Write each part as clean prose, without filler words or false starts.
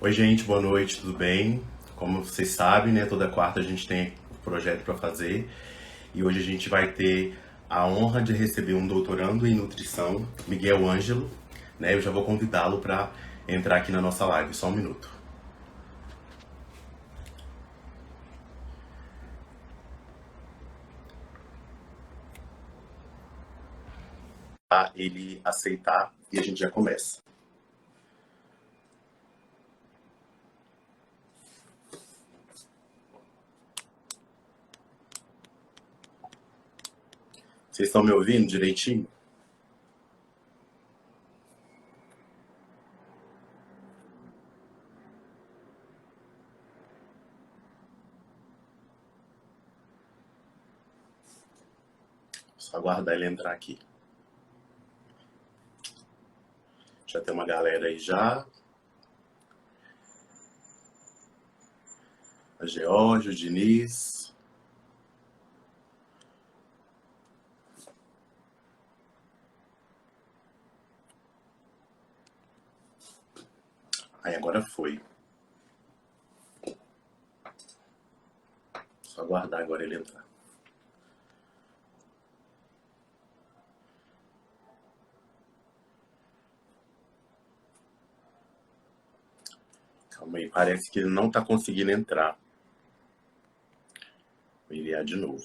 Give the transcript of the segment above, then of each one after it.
Oi, gente, boa noite, tudo bem? Como vocês sabem, né, toda quarta a gente tem um projeto para fazer e hoje a gente vai ter a honra de receber um doutorando em nutrição, Miguel Ângelo, né? Eu já vou convidá-lo para entrar aqui na nossa live, só um minuto. Tá? Ele aceitar e a gente já começa. Vocês estão me ouvindo direitinho? Só aguardar ele entrar aqui. Já tem uma galera aí já. A Geórgia, o Diniz. Aí agora foi. Só aguardar agora ele entrar. Calma aí, parece que ele não está conseguindo entrar. Vou enviar de novo.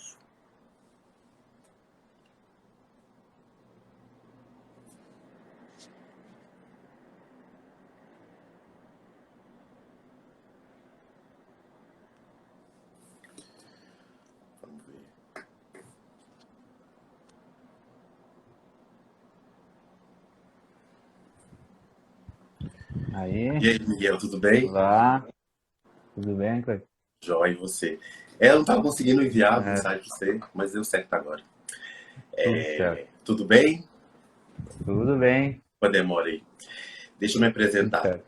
Vamos ver. Aí, E aí, Miguel, tudo bem? olá, tudo bem, Cleiton? Joia, e você? Eu não estava conseguindo enviar a É, mensagem para você, mas deu certo agora. tudo certo. Tudo bem? Tudo bem, Com a demora aí. Deixa eu me tudo apresentar. certo.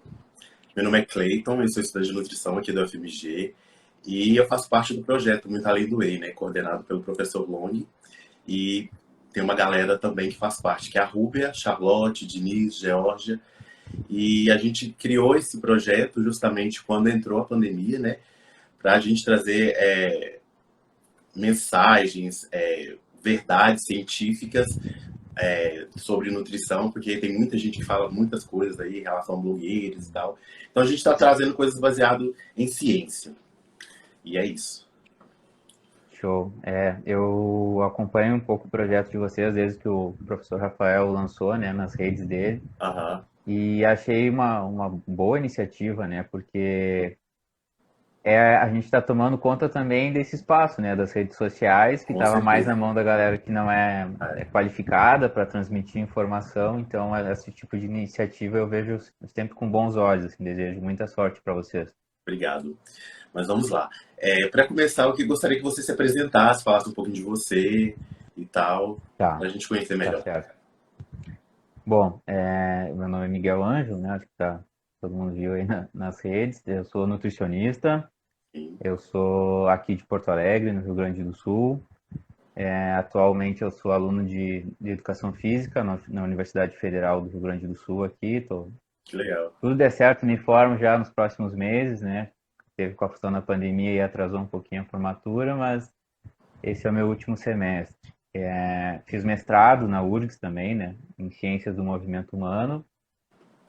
Meu nome é Cleiton, eu sou estudante de nutrição aqui da UFMG e eu faço parte do projeto Muito Além do Whey, né, coordenado pelo professor Long. E tem uma galera também que faz parte, que é a Rúbia, Charlotte, Diniz, Geórgia. E a gente criou esse projeto justamente quando entrou a pandemia, né, para a gente trazer mensagens, verdades científicas sobre nutrição, porque tem muita gente que fala muitas coisas aí em relação a blogueiros e tal. Então a gente está trazendo coisas baseadas em ciência. E é isso. Show. Eu acompanho um pouco o projeto de vocês desde que o professor Rafael lançou, né, nas redes dele, Aham, e achei uma boa iniciativa, né, porque a gente está tomando conta também desse espaço, né, das redes sociais, que com estava mais na certeza. mão da galera que não é qualificada para transmitir informação. Então, esse tipo de iniciativa eu vejo sempre com bons olhos. Assim, desejo muita sorte para vocês. Obrigado. Mas vamos lá. Para começar, eu gostaria que você se apresentasse, falasse um pouquinho de você e tal, Tá, para a gente conhecer tá melhor. certo. Bom, meu nome é Miguel Ângelo, né? Acho que todo mundo viu aí nas redes. Eu sou nutricionista. Sim, Eu sou aqui de Porto Alegre, no Rio Grande do Sul. Atualmente eu sou aluno de Educação Física na Universidade Federal do Rio Grande do Sul aqui. que legal. Tudo der certo, me formo já nos próximos meses, né? Teve com a questão da pandemia e atrasou um pouquinho a formatura, mas esse é o meu último semestre. Fiz mestrado na URGS também, né? Em Ciências do Movimento Humano.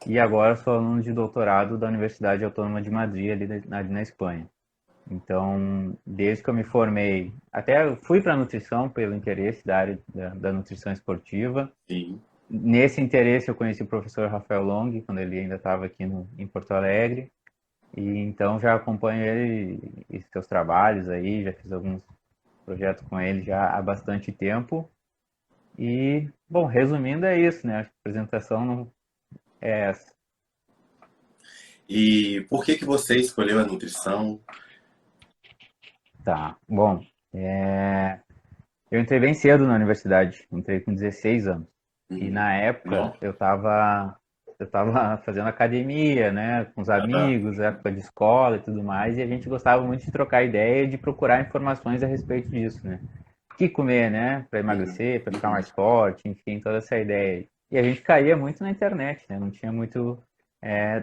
E agora sou aluno de doutorado da Universidade Autônoma de Madrid, ali na Espanha. Então, desde que eu me formei, até eu fui para a nutrição pelo interesse da área da nutrição esportiva. Sim, Nesse interesse, eu conheci o professor Rafael Long, quando ele ainda estava aqui em Porto Alegre. E então já acompanho ele e seus trabalhos aí, já fiz alguns projetos com ele já há bastante tempo. E, bom, resumindo, é isso, né? Acho que a apresentação não é essa. e por que que você escolheu a nutrição? Tá, bom, eu entrei bem cedo na universidade, entrei com 16 anos. E Uhum. na Não? época eu tava fazendo academia, né, com os Aham. amigos, época de escola e tudo mais, e a gente gostava muito de trocar ideia e de procurar informações a respeito disso, né? O que comer, né, para Uhum. emagrecer, para ficar Uhum. mais forte, enfim, toda essa ideia. E a gente caía muito na internet, né? Não tinha muito.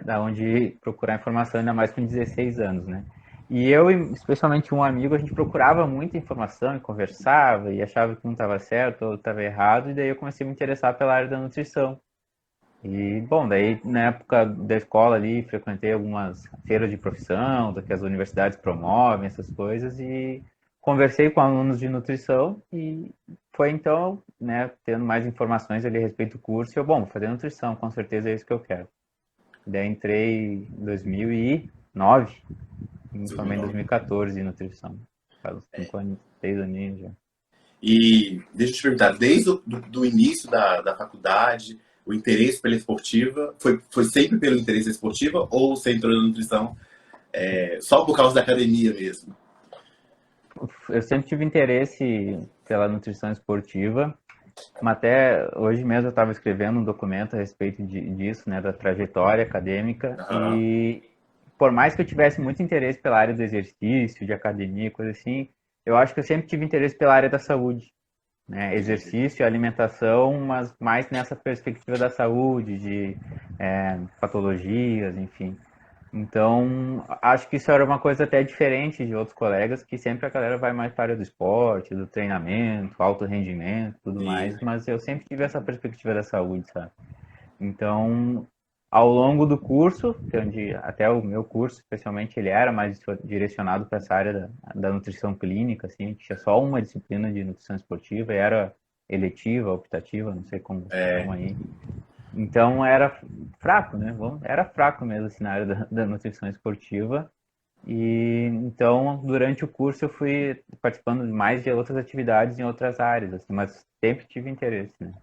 da onde procurar informação, ainda mais com 16 anos, né? E eu, especialmente um amigo, a gente procurava muita informação e conversava e achava que um estava certo ou estava errado, e daí eu comecei a me interessar pela área da nutrição. E, bom, daí na época da escola ali, frequentei algumas feiras de profissão, que as universidades promovem, essas coisas, e conversei com alunos de nutrição e foi então, né, tendo mais informações ali a respeito do curso, e eu, bom, vou fazer nutrição, com certeza é isso que eu quero. Daí entrei em 2009 e me formei em 2009. 2014 em nutrição. Faz uns 5 anos, 6 aninhos já. E deixa eu te perguntar, desde o do início da faculdade, o interesse pela esportiva, foi sempre pelo interesse esportiva ou você entrou na nutrição só por causa da academia mesmo? Eu sempre tive interesse pela nutrição esportiva, mas até hoje mesmo eu estava escrevendo um documento a respeito disso, né, da trajetória acadêmica, Aham. e por mais que eu tivesse muito interesse pela área do exercício, de academia, coisa assim, eu acho que eu sempre tive interesse pela área da saúde, né, Entendi. exercício, alimentação, mas mais nessa perspectiva da saúde, de patologias, enfim. Então, acho que isso era uma coisa até diferente de outros colegas, que sempre a galera vai mais para a área do esporte, do treinamento, alto rendimento, tudo Sim. mais, mas eu sempre tive essa perspectiva da saúde, sabe? Então, ao longo do curso, que é onde até o meu curso, especialmente, ele era mais direcionado para essa área da nutrição clínica, assim, tinha só uma disciplina de nutrição esportiva, e era eletiva, optativa, não sei como vocês É, chamam aí. Então era fraco, né? Era fraco mesmo assim, na área da nutrição esportiva. E então, durante o curso, eu fui participando mais de outras atividades em outras áreas, assim, mas sempre tive interesse, né?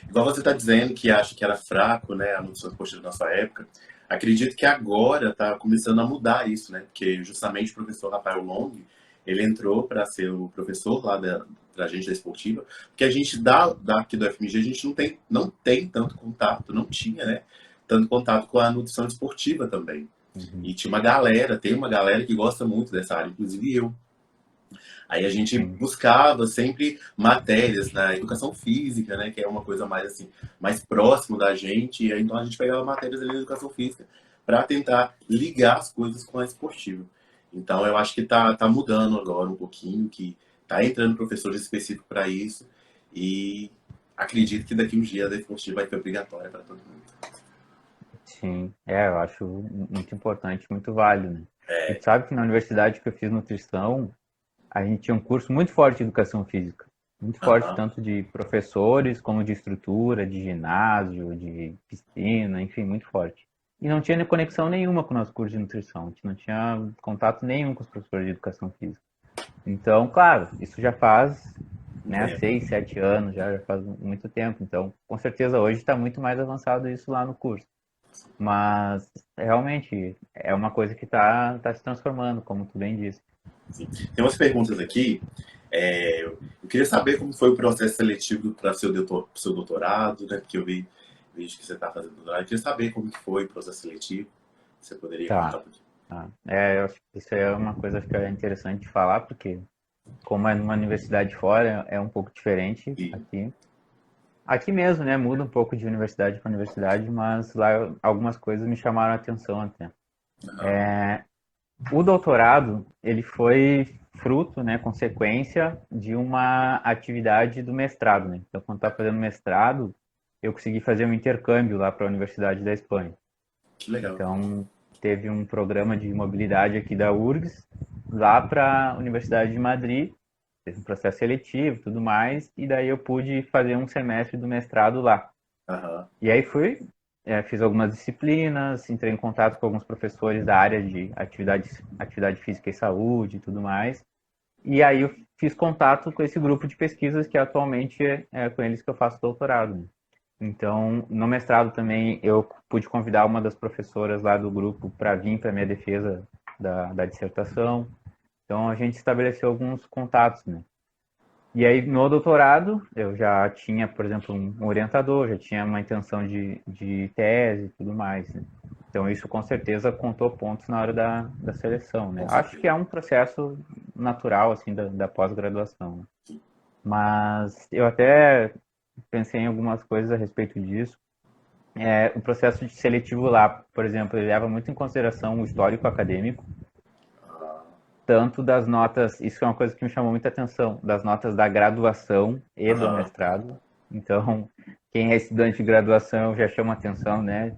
igual você está dizendo que acha que era fraco, né, a nutrição esportiva na sua época, acredito que agora está começando a mudar isso, né? Porque justamente o professor Rafael Long, ele entrou para ser o professor lá da gente da esportiva, porque a gente aqui do FMG, a gente não tem tanto contato, não tinha, né? Tanto contato com a nutrição esportiva também. Uhum. E tem uma galera que gosta muito dessa área, inclusive eu. Aí a gente Sim, buscava sempre matérias na educação física, né, que é uma coisa mais assim, mais próximo da gente, e aí, então a gente pegava matérias ali na educação física para tentar ligar as coisas com a esportiva. Então eu acho que tá mudando agora um pouquinho, que tá entrando professores específicos para isso, e acredito que daqui uns dias a esportiva vai ser obrigatória para todo mundo. sim. Eu acho muito importante, muito válido, né? E tu sabe que na universidade que eu fiz nutrição, a gente tinha um curso muito forte de educação física. Muito forte, Aham, tanto de professores, como de estrutura, de ginásio, de piscina, enfim, muito forte. E não tinha conexão nenhuma com o nosso curso de nutrição. A gente não tinha contato nenhum com os professores de educação física. Então, claro, isso já faz, um né, tempo. 6, 7 anos, já faz muito tempo. Então, com certeza hoje está muito mais avançado isso lá no curso. Mas, realmente, é uma coisa que está se transformando, como tu bem disse. Sim. Tem umas perguntas aqui. Eu queria saber como foi o processo seletivo para seu doutorado, né? Porque eu vejo que você está fazendo doutorado. Eu queria saber como que foi o processo seletivo. Você poderia contar Tá. um pouquinho? Tá. Eu acho que isso é uma coisa que é interessante de falar, porque como é numa universidade fora, é um pouco diferente E, aqui. Aqui mesmo, né, muda um pouco de universidade para universidade, mas lá algumas coisas me chamaram a atenção até. aham, O doutorado, ele foi fruto, né, consequência de uma atividade do mestrado, né? Então, quando estava fazendo mestrado, eu consegui fazer um intercâmbio lá para a Universidade da Espanha. que legal. Então, teve um programa de mobilidade aqui da URGS, lá para a Universidade de Madrid, teve um processo seletivo e tudo mais, e daí eu pude fazer um semestre do mestrado lá. Aham, E aí fiz algumas disciplinas, entrei em contato com alguns professores da área de atividade física e saúde e tudo mais, e aí eu fiz contato com esse grupo de pesquisas que atualmente é com eles que eu faço doutorado, né? Então, no mestrado também eu pude convidar uma das professoras lá do grupo para vir para minha defesa da dissertação. Então, a gente estabeleceu alguns contatos, né? E aí, no doutorado, eu já tinha, por exemplo, um orientador, já tinha uma intenção de tese e tudo mais, né? Então, isso com certeza contou pontos na hora da seleção, né? com Acho que certeza. é um processo natural, assim, da pós-graduação, né? Mas eu até pensei em algumas coisas a respeito disso. O processo de seletivo lá, por exemplo, ele leva muito em consideração o histórico acadêmico, Ah, tanto das notas, isso é uma coisa que me chamou muita atenção, das notas da graduação e do aham, mestrado. Então, quem é estudante de graduação já chama atenção, né?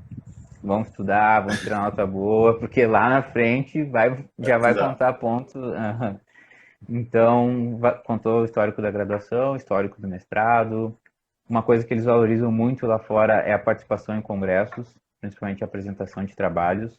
Vamos estudar, vamos tirar nota boa, porque lá na frente vai já vai precisar. contar pontos. Então, contou o histórico da graduação, histórico do mestrado. Uma coisa que eles valorizam muito lá fora é a participação em congressos, principalmente a apresentação de trabalhos.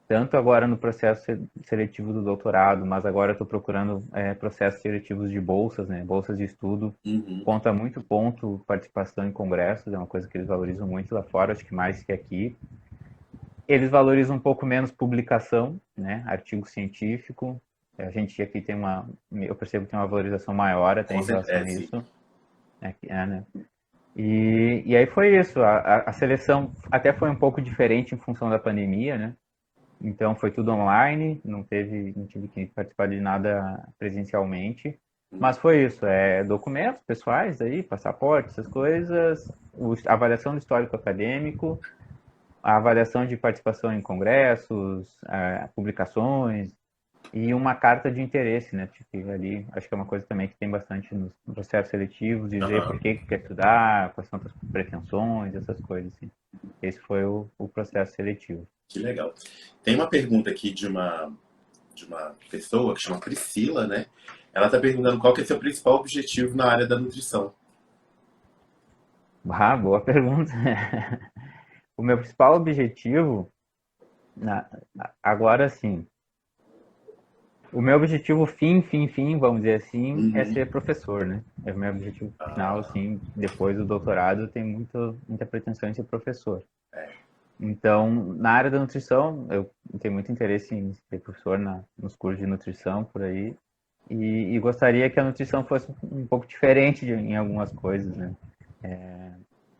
Tanto agora no processo seletivo do doutorado, mas agora eu estou procurando processos seletivos de bolsas, né? Bolsas de estudo. Uhum, Conta muito ponto participação em congressos, é uma coisa que eles valorizam muito lá fora, acho que mais que aqui. Eles valorizam um pouco menos publicação, né? Artigo científico. A gente aqui tem eu percebo que tem uma valorização maior até com em certeza, relação é, a sim. isso. Né? E aí foi isso. A seleção até foi um pouco diferente em função da pandemia, né? Então foi tudo online, não tive que participar de nada presencialmente. Uhum, Mas foi isso, documentos pessoais aí, passaporte, essas coisas, a avaliação do histórico acadêmico, a avaliação de participação em congressos, publicações e uma carta de interesse, né? Tipo, ali, acho que é uma coisa também que tem bastante nos processos seletivos, dizer por aham, que quer estudar, quais são as pretensões, essas coisas assim. Esse foi o processo seletivo. que legal. Tem uma pergunta aqui de uma pessoa que chama Priscila, né? Ela está perguntando qual que é seu principal objetivo na área da nutrição. Ah, boa pergunta. O meu principal objetivo, na- agora sim, o meu objetivo fim, vamos dizer assim, é Uhum. ser professor, né? É o meu objetivo final, Ah, assim, depois do doutorado, eu tenho muita pretensão em ser professor. é. Então, na área da nutrição, eu tenho muito interesse em ser professor nos cursos de nutrição por aí, e gostaria que a nutrição fosse um pouco diferente em algumas coisas, né?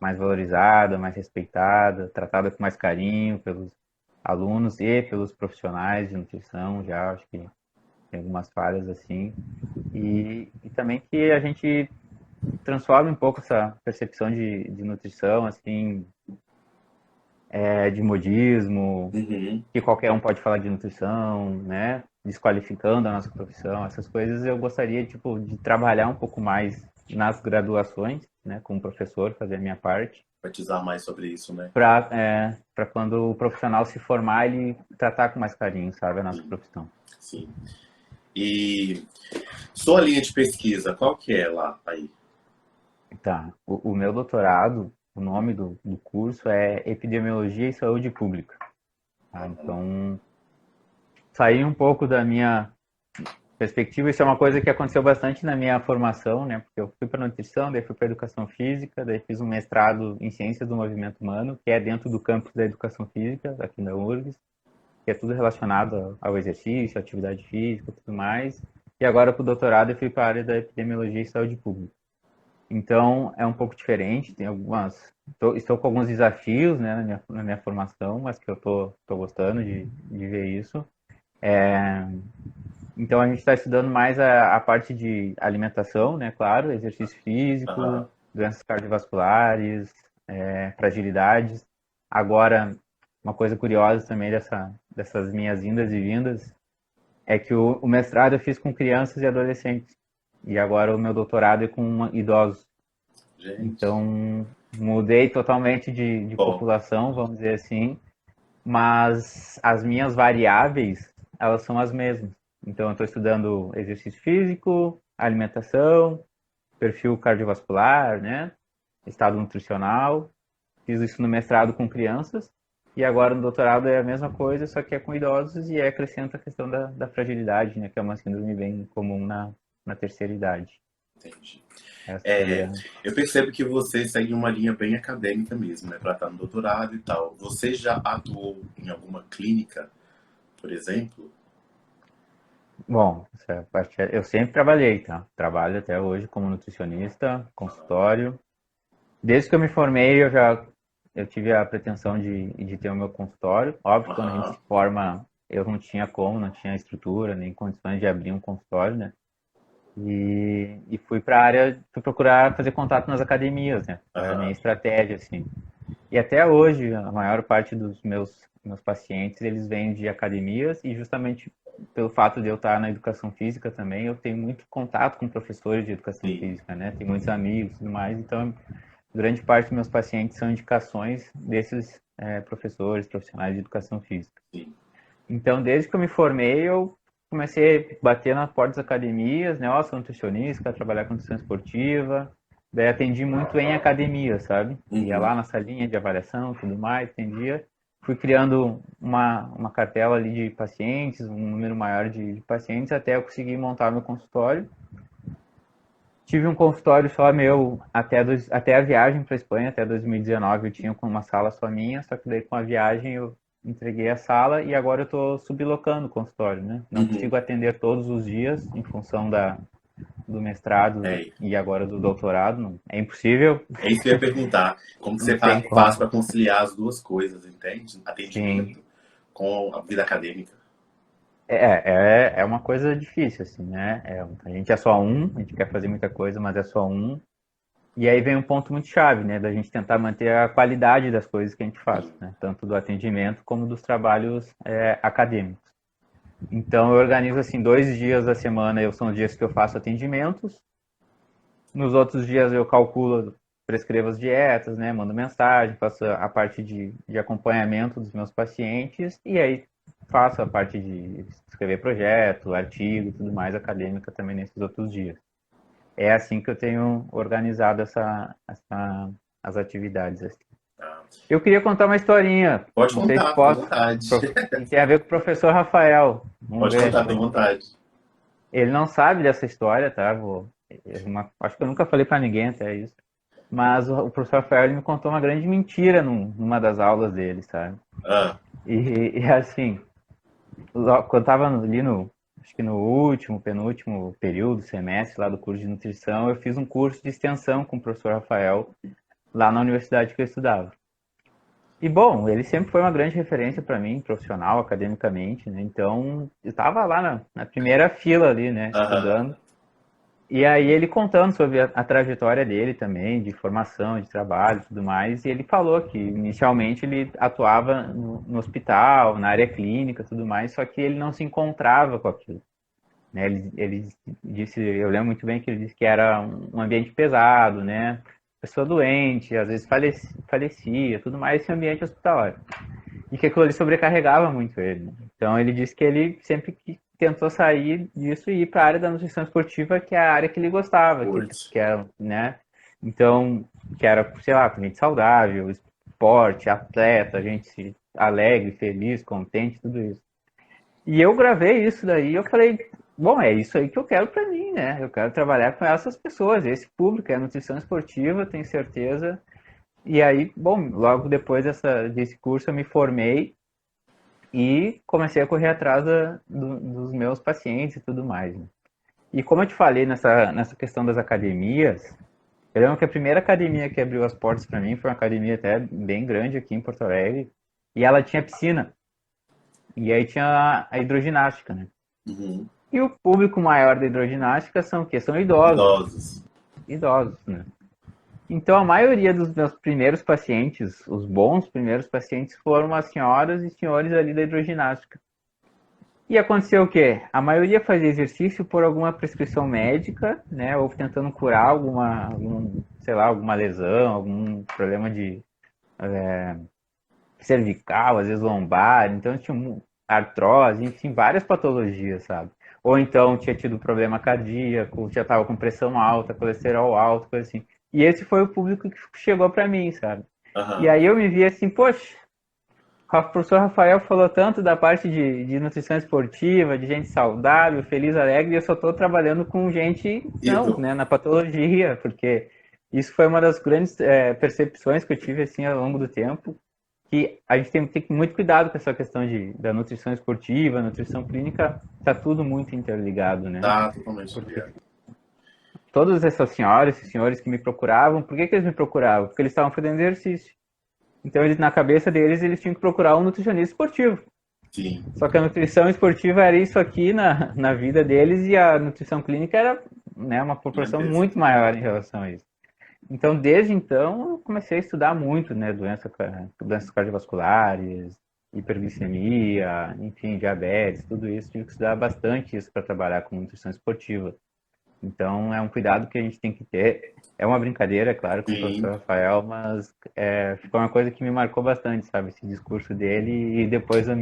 Mais valorizada, mais respeitada, tratada com mais carinho pelos alunos e pelos profissionais de nutrição, já acho que tem algumas falhas assim. E também que a gente transforme um pouco essa percepção de nutrição, assim, de modismo, Uhum. que qualquer um pode falar de nutrição, né? Desqualificando a nossa profissão, essas coisas eu gostaria, tipo, de trabalhar um pouco mais nas graduações, né? Como professor, fazer a minha parte, Enfatizar mais sobre isso, né? para quando o profissional se formar, ele tratar com mais carinho, sabe, a nossa Sim, profissão. sim. E sua linha de pesquisa, qual que é lá aí? Tá. O meu doutorado, o nome do curso é Epidemiologia e Saúde Pública. Tá? Uhum. Então, sair um pouco da minha perspectiva, isso é uma coisa que aconteceu bastante na minha formação, né? Porque eu fui para nutrição, daí fui para educação física, daí fiz um mestrado em ciências do movimento humano, que é dentro do campus da educação física, aqui na URGS, que é tudo relacionado ao exercício, atividade física, e tudo mais. E agora para o doutorado eu fui para a área da epidemiologia e saúde pública. Então é um pouco diferente, tem estou com alguns desafios, né, na minha formação, mas que eu tô gostando de ver isso. Então a gente está estudando mais a parte de alimentação, né, claro, exercício Aham. físico, doenças cardiovasculares, fragilidades. Agora, uma coisa curiosa também dessas minhas indas e vindas é que o mestrado eu fiz com crianças e adolescentes. E agora o meu doutorado é com idosos. Gente, Então, mudei totalmente de bom. população, vamos dizer assim, mas as minhas variáveis, elas são as mesmas. Então, eu estou estudando exercício físico, alimentação, perfil cardiovascular, né? Estado nutricional. Fiz isso no mestrado com crianças e agora no doutorado é a mesma coisa, só que é com idosos e acrescenta a questão da fragilidade, né? Que é uma síndrome bem comum na terceira idade. Entendi. Essa É, seria. eu percebo que você segue uma linha bem acadêmica mesmo, né? Para estar no doutorado e tal. Você já atuou em alguma clínica, por exemplo? Bom, eu sempre trabalhei, tá? Trabalho até hoje como nutricionista, consultório. Desde que eu me formei, eu tive a pretensão de ter o meu consultório. Óbvio que quando a gente Aham, se forma, eu não tinha como, não tinha estrutura, nem condições de abrir um consultório, né? E fui para a área, fui procurar fazer contato nas academias, né? Foi a minha aham. estratégia, assim. E até hoje, a maior parte dos meus pacientes, eles vêm de academias e justamente pelo fato de eu estar na educação física também, eu tenho muito contato com professores de educação Sim, física, né? Tenho muitos amigos e tudo mais, então grande parte dos meus pacientes são indicações desses professores, profissionais de educação física. sim. Então, desde que eu me formei, eu comecei a bater nas portas das academias, né? Ó, sou nutricionista, quero trabalhar com nutrição esportiva. Daí atendi muito em academia, sabe? Ia Uhum. lá na salinha de avaliação, tudo mais, atendia. Fui criando uma cartela ali de pacientes, um número maior de pacientes, até eu conseguir montar meu consultório. Tive um consultório só meu até a viagem para a Espanha, até 2019 eu tinha uma sala só minha, só que daí com a viagem eu entreguei a sala e agora eu estou sublocando o consultório, né? Não Uhum. consigo atender todos os dias em função do mestrado É, e agora do doutorado, é impossível, é isso que eu ia perguntar. Como que não você tem faz como. para conciliar as duas coisas, entende? Sim, Atendimento com a vida acadêmica. é uma coisa difícil, assim, né? A gente é só um, a gente quer fazer muita coisa, mas é só um. E aí vem um ponto muito chave, né, da gente tentar manter a qualidade das coisas que a gente faz, Sim. né, tanto do atendimento como dos trabalhos acadêmicos. Então eu organizo assim 2 dias da semana, são os dias que eu faço atendimentos. Nos outros dias eu calculo, prescrevo as dietas, né, mando mensagem, faço a parte de acompanhamento dos meus pacientes e aí faço a parte de escrever projeto, artigo, tudo mais acadêmica também nesses outros dias. É assim que eu tenho organizado as atividades. Assim. Ah, Eu queria contar uma historinha, pode não sei se contar, fica à posso, vontade. e tem a ver com o professor Rafael. Vamos Pode ver. contar, fica à vontade. Ele não sabe dessa história, tá? Acho que eu nunca falei para ninguém até isso. Mas o professor Rafael ele me contou uma grande mentira numa das aulas dele, sabe? Ah, E assim, quando eu tava ali acho que no último, penúltimo período, semestre lá do curso de nutrição, eu fiz um curso de extensão com o professor Rafael lá na universidade que eu estudava. E bom, ele sempre foi uma grande referência para mim, profissional, academicamente, né? Então, eu estava lá na primeira fila ali, né, aham. estudando. E aí ele contando sobre a trajetória dele também, de formação, de trabalho e tudo mais, e ele falou que inicialmente ele atuava no hospital, na área clínica e tudo mais, só que ele não se encontrava com aquilo. Né? Ele disse, eu lembro muito bem que ele disse que era um ambiente pesado, né? Pessoa doente, às vezes falecia, tudo mais, esse ambiente hospitalar. E que aquilo ali sobrecarregava muito ele. Né? Então ele disse que ele sempre tentou sair disso e ir para a área da nutrição esportiva, que é a área que ele gostava, Putz. que era, né? Então, que era, sei lá, gente saudável, esporte, atleta, gente alegre, feliz, contente, tudo isso. E eu gravei isso daí e eu falei, bom, é isso aí que eu quero para mim, né? Eu quero trabalhar com essas pessoas, esse público, é a nutrição esportiva, tenho certeza. E aí, bom, logo depois desse curso eu me formei e comecei a correr atrás dos meus pacientes e tudo mais. Né? E como eu te falei nessa questão das academias, eu lembro que a primeira academia que abriu as portas para mim foi uma academia até bem grande aqui em Porto Alegre, e ela tinha piscina. E aí tinha a hidroginástica, né? Uhum. E o público maior da hidroginástica são o quê? São idosos. Idosos. Idosos, né? Então, a maioria dos meus primeiros pacientes, os bons primeiros pacientes, foram as senhoras e senhores ali da hidroginástica. E aconteceu o quê? A maioria fazia exercício por alguma prescrição médica, né? Ou tentando curar sei lá, alguma lesão, algum problema de cervical, às vezes lombar. Então, tinha artrose, enfim, várias patologias, sabe? Ou então tinha tido problema cardíaco, já estava com pressão alta, colesterol alto, coisa assim. E esse foi o público que chegou para mim, sabe? E Aham. aí eu me vi assim, poxa, o professor Rafael falou tanto da parte de nutrição esportiva, de gente saudável, feliz, alegre, e eu só estou trabalhando com gente, não, Ido. né, na patologia, porque isso foi uma das grandes percepções que eu tive assim ao longo do tempo, que a gente tem que ter muito cuidado com essa questão da nutrição esportiva, nutrição clínica, está tudo muito interligado, né? Tá totalmente Porque ligado. todas essas senhoras e senhores que me procuravam, por que eles me procuravam? Porque eles estavam fazendo exercício. Então, eles, na cabeça deles, eles tinham que procurar um nutricionista esportivo. Sim. Só que a nutrição esportiva era isso aqui na vida deles e a nutrição clínica era, né, uma É proporção mesmo. muito maior em relação a isso. Então, desde então, eu comecei a estudar muito, né, doenças cardiovasculares, hiperglicemia, enfim, diabetes, tudo isso. Tive que estudar bastante isso para trabalhar com nutrição esportiva. Então, é um cuidado que a gente tem que ter. É uma brincadeira, é claro, com o Sim. professor Rafael, mas foi uma coisa que me marcou bastante, sabe? Esse discurso dele e depois o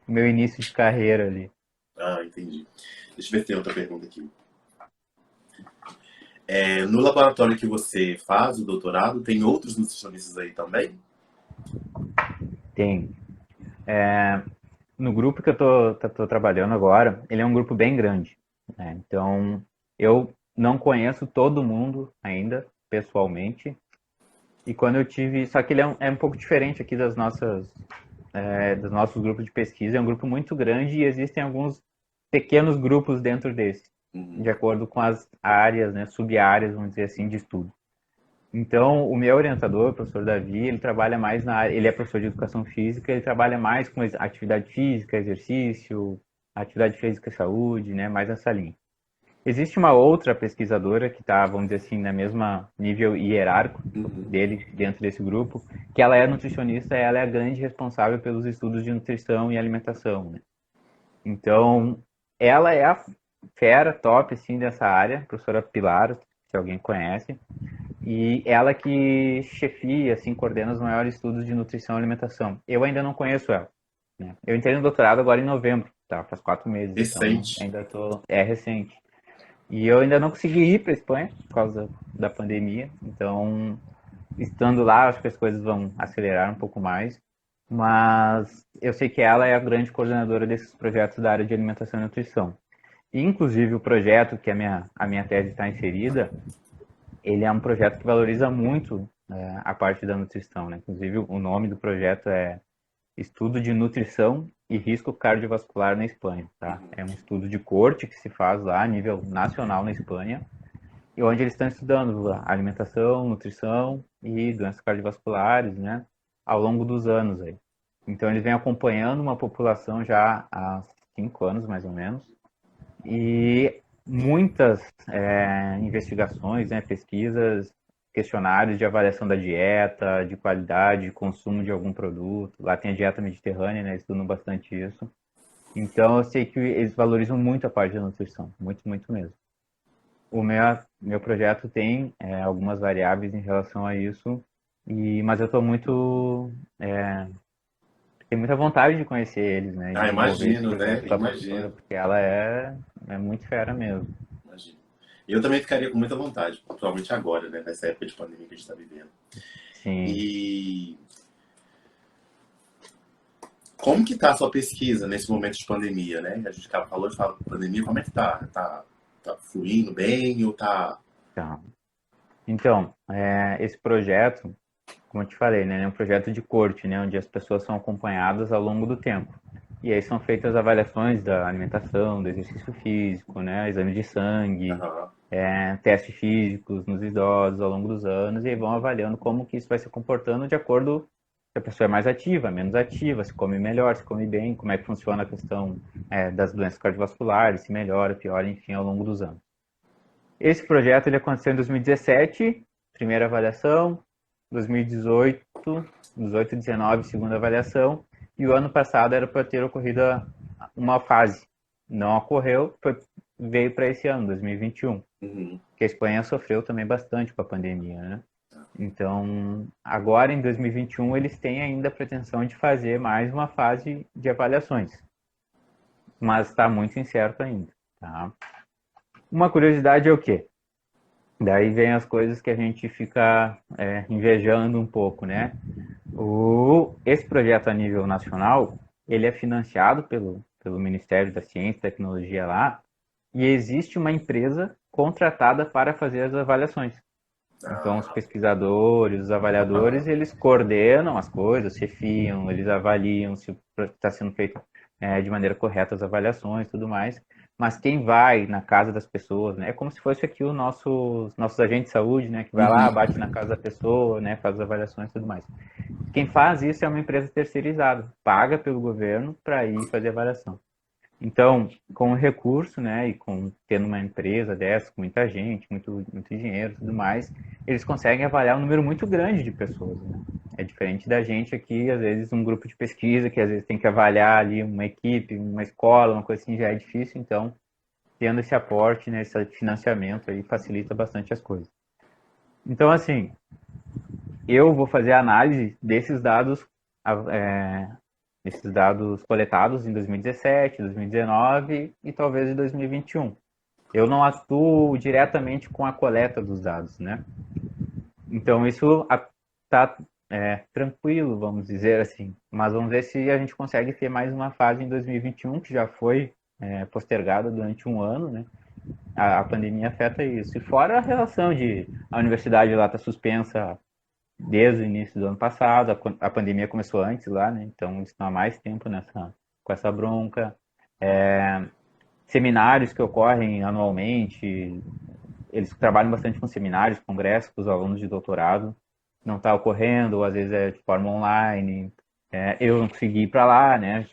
meu início de carreira ali. Ah, entendi. Deixa eu ver se tem outra pergunta aqui. No laboratório que você faz o doutorado, tem outros nutricionistas aí também? Tem. No grupo que eu tô trabalhando agora, ele é um grupo bem grande, né? Então, eu não conheço todo mundo ainda, pessoalmente. E quando eu tive. Só que ele é um pouco diferente aqui dos nossos grupos de pesquisa. É um grupo muito grande e existem alguns pequenos grupos dentro desse, Uhum. de acordo com as áreas, né, sub-áreas, vamos dizer assim, de estudo. Então, o meu orientador, o professor Davi, ele trabalha mais na área, ele é professor de educação física, ele trabalha mais com atividade física, exercício, atividade física e saúde, né, mais nessa linha. Existe uma outra pesquisadora que está, vamos dizer assim, na mesma nível hierárquico Uhum. dele, dentro desse grupo, que ela é nutricionista, ela é a grande responsável pelos estudos de nutrição e alimentação, né? Então, ela é a fera top, assim, dessa área, professora Pilar, se alguém conhece, e ela que chefia, assim, coordena os maiores estudos de nutrição e alimentação. Eu ainda não conheço ela, né? Eu entrei no doutorado agora em novembro, tá? Faz 4 meses, então Recente. ainda tô... É recente. E eu ainda não consegui ir para Espanha por causa da pandemia. Então, estando lá, acho que as coisas vão acelerar um pouco mais. Mas eu sei que ela é a grande coordenadora desses projetos da área de alimentação e nutrição. E, inclusive, o projeto que a minha tese está inserida, ele é um projeto que valoriza muito a parte da nutrição, né? Inclusive, o nome do projeto é Estudo de Nutrição e Risco Cardiovascular na Espanha, tá? Uhum. É um estudo de corte que se faz lá a nível nacional na Espanha, e onde eles estão estudando alimentação, nutrição e doenças cardiovasculares, né, ao longo dos anos aí. Então eles vêm acompanhando uma população já há 5 anos mais ou menos, e muitas investigações, né, pesquisas, questionários de avaliação da dieta, de qualidade, de consumo de algum produto. Lá tem a dieta mediterrânea, né, estudam bastante isso. Então eu sei que eles valorizam muito a parte da nutrição, muito, muito mesmo. O meu projeto tem algumas variáveis em relação a isso, mas eu estou muito. Tenho muita vontade de conhecer eles, né? De Ah, desenvolver esse imagino, né? projeto com a professora, Imagino. porque ela é muito fera mesmo. Imagino. Eu também ficaria com muita vontade, principalmente agora, né? Nessa época de pandemia que a gente está vivendo. Sim. E como que tá a sua pesquisa nesse momento de pandemia, né? A gente falou de pandemia, como é que tá? Tá fluindo bem ou tá... Tá. Então, esse projeto, como eu te falei, né, é um projeto de corte, né, onde as pessoas são acompanhadas ao longo do tempo. E aí são feitas avaliações da alimentação, do exercício físico, né, exame de sangue, Aham. testes físicos nos idosos ao longo dos anos, e aí vão avaliando como que isso vai se comportando de acordo se a pessoa é mais ativa, menos ativa, se come melhor, se come bem, como é que funciona a questão das doenças cardiovasculares, se melhora, piora, enfim, ao longo dos anos. Esse projeto ele aconteceu em 2017, primeira avaliação, 2018, 18 e 19, segunda avaliação, e o ano passado era para ter ocorrido uma fase. Não ocorreu, veio para esse ano, 2021, Uhum. que a Espanha sofreu também bastante com a pandemia, né? Então, agora em 2021, eles têm ainda a pretensão de fazer mais uma fase de avaliações, mas está muito incerto ainda, tá? Uma curiosidade é o quê? Daí vem as coisas que a gente fica invejando um pouco, né? Esse projeto a nível nacional, ele é financiado pelo Ministério da Ciência e Tecnologia lá, e existe uma empresa contratada para fazer as avaliações. Então, os Ah, pesquisadores, os avaliadores, aham. eles coordenam as coisas, chefiam, eles avaliam se está sendo feito de maneira correta as avaliações e tudo mais. Mas quem vai na casa das pessoas, né, é como se fosse aqui o nossos agentes de saúde, né, que vai lá, Uhum. bate na casa da pessoa, né, faz as avaliações e tudo mais. Quem faz isso é uma empresa terceirizada, paga pelo governo para ir fazer avaliação. Então, com o recurso, né, e com tendo uma empresa dessa, com muita gente, muito dinheiro e tudo mais, eles conseguem avaliar um número muito grande de pessoas, né? É diferente da gente aqui, às vezes um grupo de pesquisa que às vezes tem que avaliar ali uma equipe, uma escola, uma coisa assim já é difícil, então tendo esse aporte, né, esse financiamento aí facilita bastante as coisas. Então, assim, eu vou fazer a análise desses dados coletados em 2017, 2019 e talvez em 2021. Eu não atuo diretamente com a coleta dos dados, né? Então isso está tranquilo, vamos dizer assim. Mas vamos ver se a gente consegue ter mais uma fase em 2021, que já foi postergada durante um ano, né? A pandemia afeta isso. E fora a relação de a universidade lá está suspensa desde o início do ano passado, a pandemia começou antes lá, né? Então estão há mais tempo com essa bronca. Seminários que ocorrem anualmente, eles trabalham bastante com seminários, congressos para os alunos de doutorado, não está ocorrendo, ou às vezes é de forma online. Eu não consegui ir para lá, né?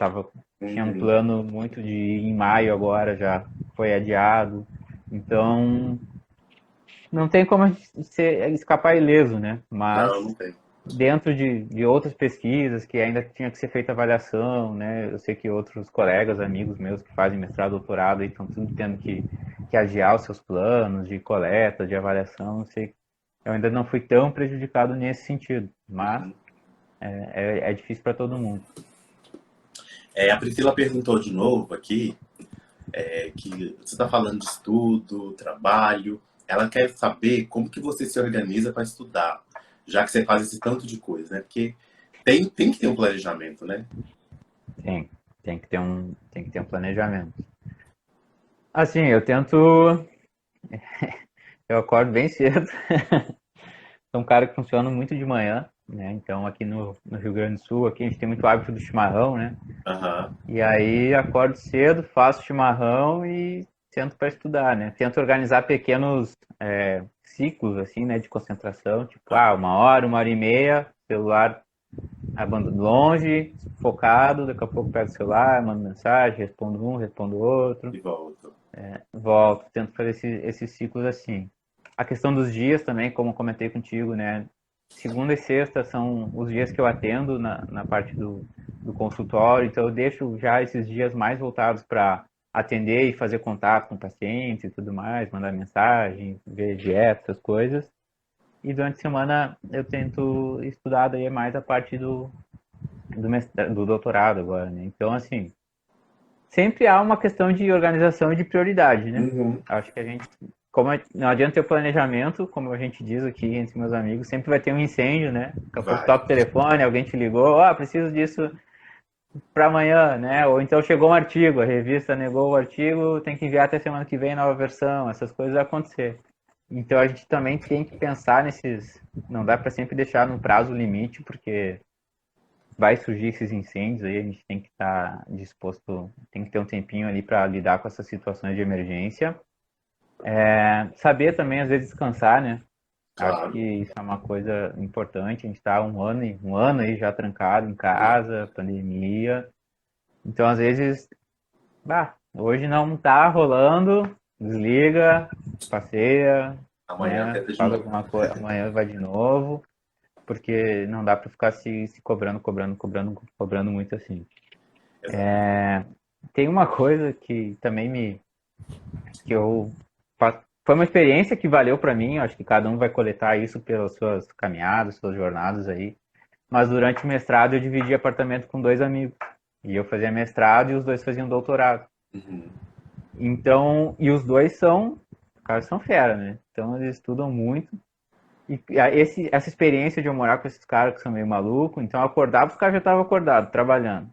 Tinha um Uhum. plano muito de ir em maio agora, já foi adiado. Então, não tem como a gente escapar ileso, né? Não, não Mas tem. dentro de outras pesquisas que ainda tinha que ser feita avaliação, né? Eu sei que outros colegas, amigos meus que fazem mestrado, doutorado, aí estão tudo tendo que adiar os seus planos de coleta, de avaliação. Eu sei, eu ainda não fui tão prejudicado nesse sentido, mas Uhum. é difícil para todo mundo. A Priscila perguntou de novo aqui, que você está falando de estudo, trabalho. Ela quer saber como que você se organiza para estudar, já que você faz esse tanto de coisa, né? Porque tem que ter um planejamento, né? Tem que ter um planejamento. Assim, eu acordo bem cedo. Sou um cara que funciona muito de manhã, né? Então aqui no Rio Grande do Sul, aqui a gente tem muito hábito do chimarrão, né? Aham. E aí acordo cedo, faço chimarrão e tento para estudar, né? Tento organizar pequenos ciclos, assim, né? De concentração, tipo, uma hora e meia, celular longe, focado, daqui a pouco pego o celular, mando mensagem, respondo um, respondo outro, E volta. volto, tento fazer esses ciclos assim. A questão dos dias também, como eu comentei contigo, né? Segunda e sexta são os dias que eu atendo na parte do consultório, então eu deixo já esses dias mais voltados para atender e fazer contato com pacientes e tudo mais, mandar mensagem, ver dieta, essas coisas. E durante a semana eu tento estudar daí mais a parte do doutorado agora, né? Então, assim, sempre há uma questão de organização e de prioridade, né? Uhum. Acho que não adianta ter o planejamento, como a gente diz aqui entre meus amigos, sempre vai ter um incêndio, né? Daqui a pouco Vai. toca o telefone, alguém te ligou, preciso disso para amanhã, né? Ou então chegou um artigo, a revista negou o artigo, tem que enviar até semana que vem nova versão, essas coisas vão acontecer. Então a gente também tem que pensar não dá para sempre deixar no prazo limite, porque vai surgir esses incêndios aí, a gente tem que estar disposto, tem que ter um tempinho ali para lidar com essas situações de emergência. Saber também, às vezes, descansar, né? Acho que Claro. isso é uma coisa importante. A gente está um ano aí já trancado em casa, pandemia. Então, às vezes, hoje não tá rolando, desliga, passeia, Amanhã né? tenta de Faz novo. alguma coisa, amanhã vai de novo, porque não dá para ficar se cobrando, cobrando, cobrando, cobrando muito assim. Exatamente. Tem uma coisa que também que eu foi uma experiência que valeu para mim, acho que cada um vai coletar isso pelas suas caminhadas, suas jornadas aí. Mas durante o mestrado eu dividi apartamento com dois amigos. E eu fazia mestrado e os dois faziam doutorado. Uhum. Então, e os dois os caras são fera, né? Então eles estudam muito. E essa experiência de eu morar com esses caras que são meio malucos, então eu acordava, os caras já estavam acordados, trabalhando.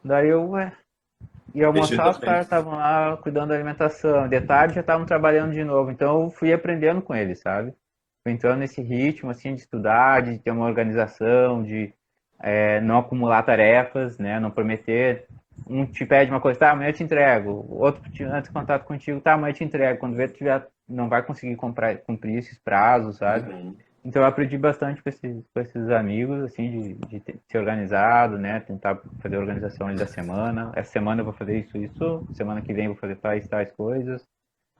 Daí eu, ia Deixa eu almoçar, os também. caras estavam lá cuidando da alimentação. De tarde já estavam trabalhando de novo. Então eu fui aprendendo com eles, sabe? Fui entrando nesse ritmo, assim, de estudar, de ter uma organização, de não acumular tarefas, né? Não prometer. Um te pede uma coisa, tá, amanhã eu te entrego. O outro antes de contato contigo, tá, amanhã eu te entrego. Quando vê, tu já não vai conseguir cumprir esses prazos, sabe? Uhum. Então eu aprendi bastante com esses amigos, assim, ser organizado, né? Tentar fazer a organização ali da semana. Essa semana eu vou fazer isso, semana que vem eu vou fazer tais coisas.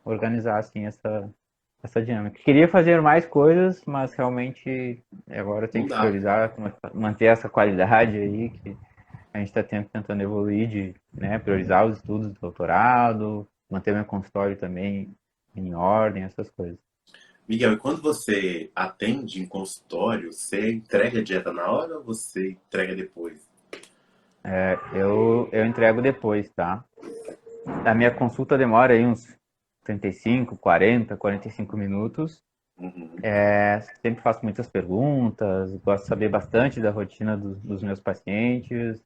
Organizar, assim, essa dinâmica. Queria fazer mais coisas, mas realmente agora eu tenho Não que dá. priorizar, manter essa qualidade aí, que a gente está tentando evoluir, né, priorizar os estudos do doutorado, manter meu consultório também em ordem, essas coisas. Miguel, e quando você atende em consultório, você entrega a dieta na hora ou você entrega depois? Eu entrego depois, tá? A minha consulta demora aí uns 35, 40, 45 minutos. Uhum, Sempre faço muitas perguntas, gosto de saber bastante da rotina dos meus pacientes.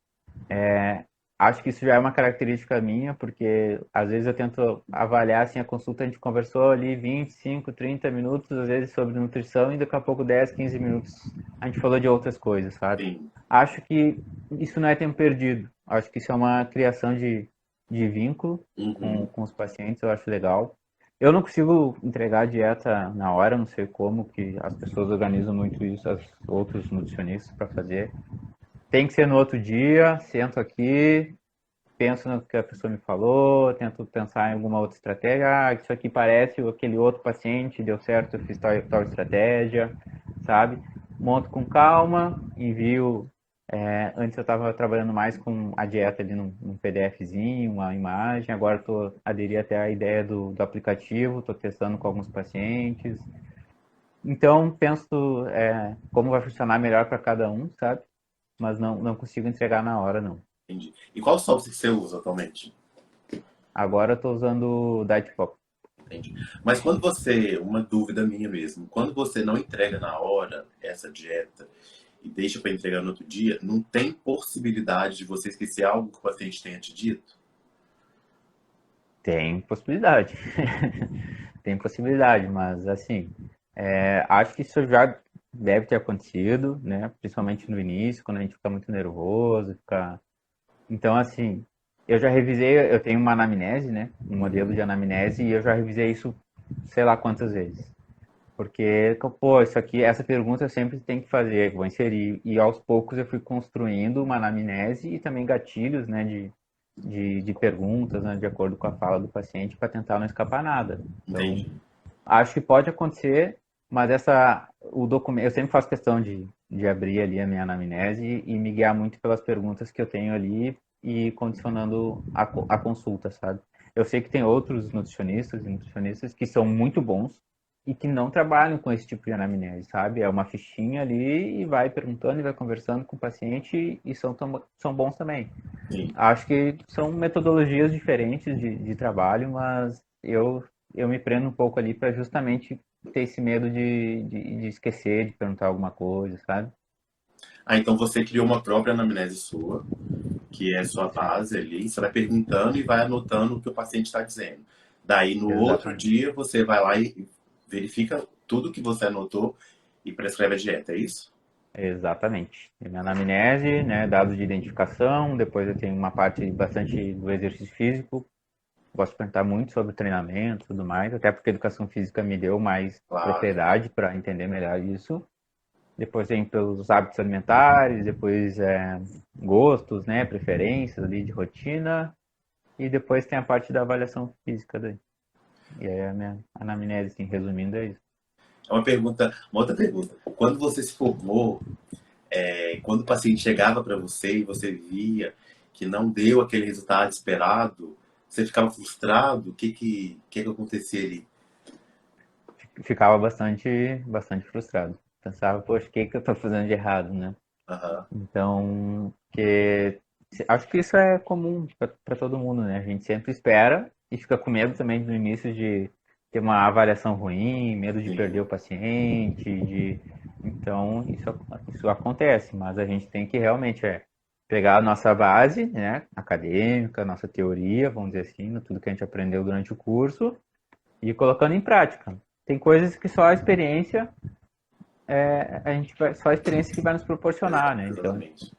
Acho que isso já é uma característica minha, porque às vezes eu tento avaliar assim, a consulta, a gente conversou ali 25, 30 minutos, às vezes sobre nutrição, e daqui a pouco 10, 15 minutos a gente falou de outras coisas, sabe? sim. Acho que isso não é tempo perdido. Acho que isso é uma criação de vínculo Uhum, com os pacientes, eu acho legal. Eu não consigo entregar a dieta na hora, não sei como, que as pessoas organizam muito isso, os outros nutricionistas para fazer. Tem que ser no outro dia, sento aqui, penso no que a pessoa me falou, tento pensar em alguma outra estratégia. Ah, isso aqui parece aquele outro paciente, deu certo, eu fiz tal estratégia, sabe? Monto com calma, envio. Antes eu estava trabalhando mais com a dieta ali num PDFzinho, uma imagem. Agora estou aderi até a ideia do aplicativo, estou testando com alguns pacientes. Então penso como vai funcionar melhor para cada um, sabe? Mas não consigo entregar na hora, não. entendi. E qual software que você usa atualmente? Agora eu estou usando o Diet Pop. Entendi. Mas quando você, uma dúvida minha mesmo, quando você não entrega na hora essa dieta e deixa para entregar no outro dia, não tem possibilidade de você esquecer algo que o paciente tenha te dito? Tem possibilidade. Tem possibilidade, mas assim, acho que isso já deve ter acontecido, né? Principalmente no início, quando a gente fica muito nervoso, fica. Então, assim, eu já revisei, eu tenho uma anamnese, né? Um modelo de anamnese, e eu já revisei isso sei lá quantas vezes. Porque, pô, isso aqui, essa pergunta eu sempre tenho que fazer, vou inserir. E aos poucos eu fui construindo uma anamnese e também gatilhos, né, de perguntas, né, de acordo com a fala do paciente, para tentar não escapar nada. Então, Entendi. acho que pode acontecer, mas o documento, eu sempre faço questão de abrir ali a minha anamnese e me guiar muito pelas perguntas que eu tenho ali e condicionando a consulta, sabe? Eu sei que tem outros nutricionistas e nutricionistas que são muito bons e que não trabalham com esse tipo de anamnese, sabe? É uma fichinha ali e vai perguntando e vai conversando com o paciente e são bons também. Sim. Acho que são metodologias diferentes de trabalho, mas eu me prendo um pouco ali para justamente ter esse medo de esquecer, de perguntar alguma coisa, sabe? Ah, então você criou uma própria anamnese sua, que é sua Sim, base ali, você vai perguntando e vai anotando o que o paciente está dizendo. Daí, no outro exatamente. dia, você vai lá e verifica tudo que você anotou e prescreve a dieta, é isso? Exatamente. Tem minha anamnese, né, dados de identificação, depois eu tenho uma parte bastante do exercício físico, gosto de perguntar muito sobre treinamento e tudo mais, até porque a educação física me deu mais Claro, propriedade para entender melhor isso. Depois vem pelos hábitos alimentares, depois gostos, né, preferências ali de rotina, e depois tem a parte da avaliação física daí. E aí a minha anamnese, assim, resumindo, é isso. é uma pergunta, uma outra pergunta. Quando você se formou, quando o paciente chegava para você e você via que não deu aquele resultado esperado, você ficava frustrado? O que que acontecia ali? Ficava bastante frustrado. Pensava, poxa, o que que eu tô fazendo de errado, né? Aham, Então, acho que isso é comum para todo mundo, né? A gente sempre espera e fica com medo também no início de ter uma avaliação ruim, medo de perder sim, o paciente, então isso acontece, mas a gente tem que realmente pegar a nossa base, né, acadêmica, nossa teoria, vamos dizer assim, tudo que a gente aprendeu durante o curso e ir colocando em prática. Tem coisas que só a experiência só a experiência que vai nos proporcionar, né? Então, exatamente.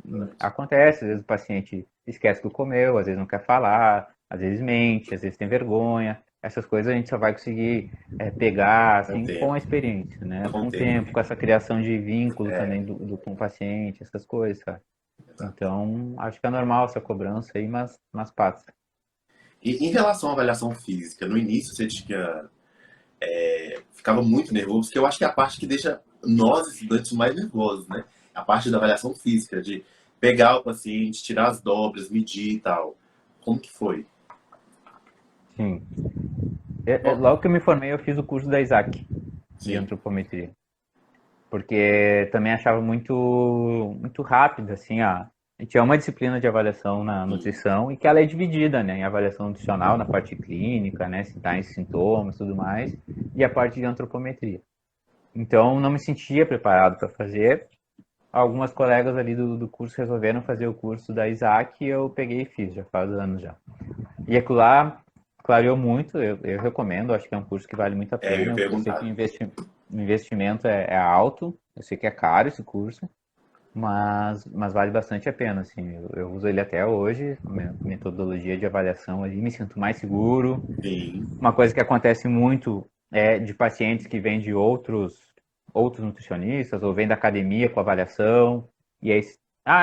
Exatamente. acontece, às vezes o paciente esquece que comeu, às vezes não quer falar, às vezes mente, às vezes tem vergonha. essas coisas a gente só vai conseguir pegar Com o assim com a tempo, experiência, né? com o Com o tempo. tempo, com essa criação de vínculo É, também com o paciente, essas coisas, sabe? exato. Então, acho que é normal essa cobrança aí, mas passa. E em relação à avaliação física, no início você tinha, ficava muito nervoso, que eu acho que é a parte que deixa nós, estudantes, mais nervosos, né? A parte da avaliação física, de pegar o paciente, tirar as dobras, medir e tal. Como que foi? Sim. Bom, Logo que eu me formei, eu fiz o curso da Isaac, de sim, antropometria. Porque também achava muito rápido, assim, tinha uma disciplina de avaliação na sim. nutrição e que ela é dividida, né, em avaliação nutricional, na parte clínica, né, se tá em sintomas e tudo mais, e a parte de antropometria. Então, não me sentia preparado para fazer. Algumas colegas ali do curso resolveram fazer o curso da Isaac e eu peguei e fiz, já faz anos já. E aquilo lá clareou muito, eu recomendo, acho que é um curso que vale muito a É, eu ia pena. Eu sei que perguntar. o investimento é alto, eu sei que é caro esse curso, mas vale bastante a pena, assim. Eu uso ele até hoje, metodologia de avaliação ali, me sinto mais seguro. Sim, Uma coisa que acontece muito é de pacientes que vêm de outros nutricionistas ou vêm da academia com avaliação, e aí,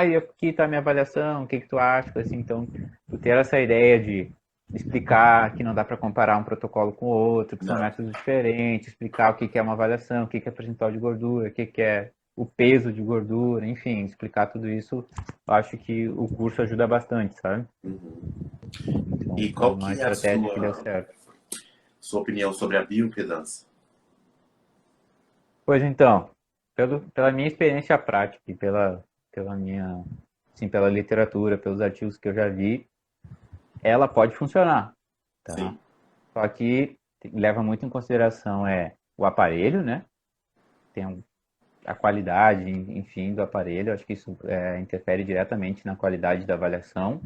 e aqui está a minha avaliação, o que que tu acha? Assim, então, tu ter essa ideia de explicar que não dá para comparar um protocolo com o outro, que são não. métodos diferentes, explicar o que que é uma avaliação, o que que é percentual de gordura, o que que é o peso de gordura, enfim, explicar tudo isso, eu acho que o curso ajuda bastante, sabe? Uhum. Então, E foi qual uma que é a estratégia que deu certo. sua opinião sobre a bioimpedância? Pois então, pela minha experiência prática e pela literatura, pelos artigos que eu já vi, ela pode funcionar, tá? Sim. Só que leva muito em consideração o aparelho, né? Tem a qualidade, enfim, do aparelho. Acho que isso interfere diretamente na qualidade da avaliação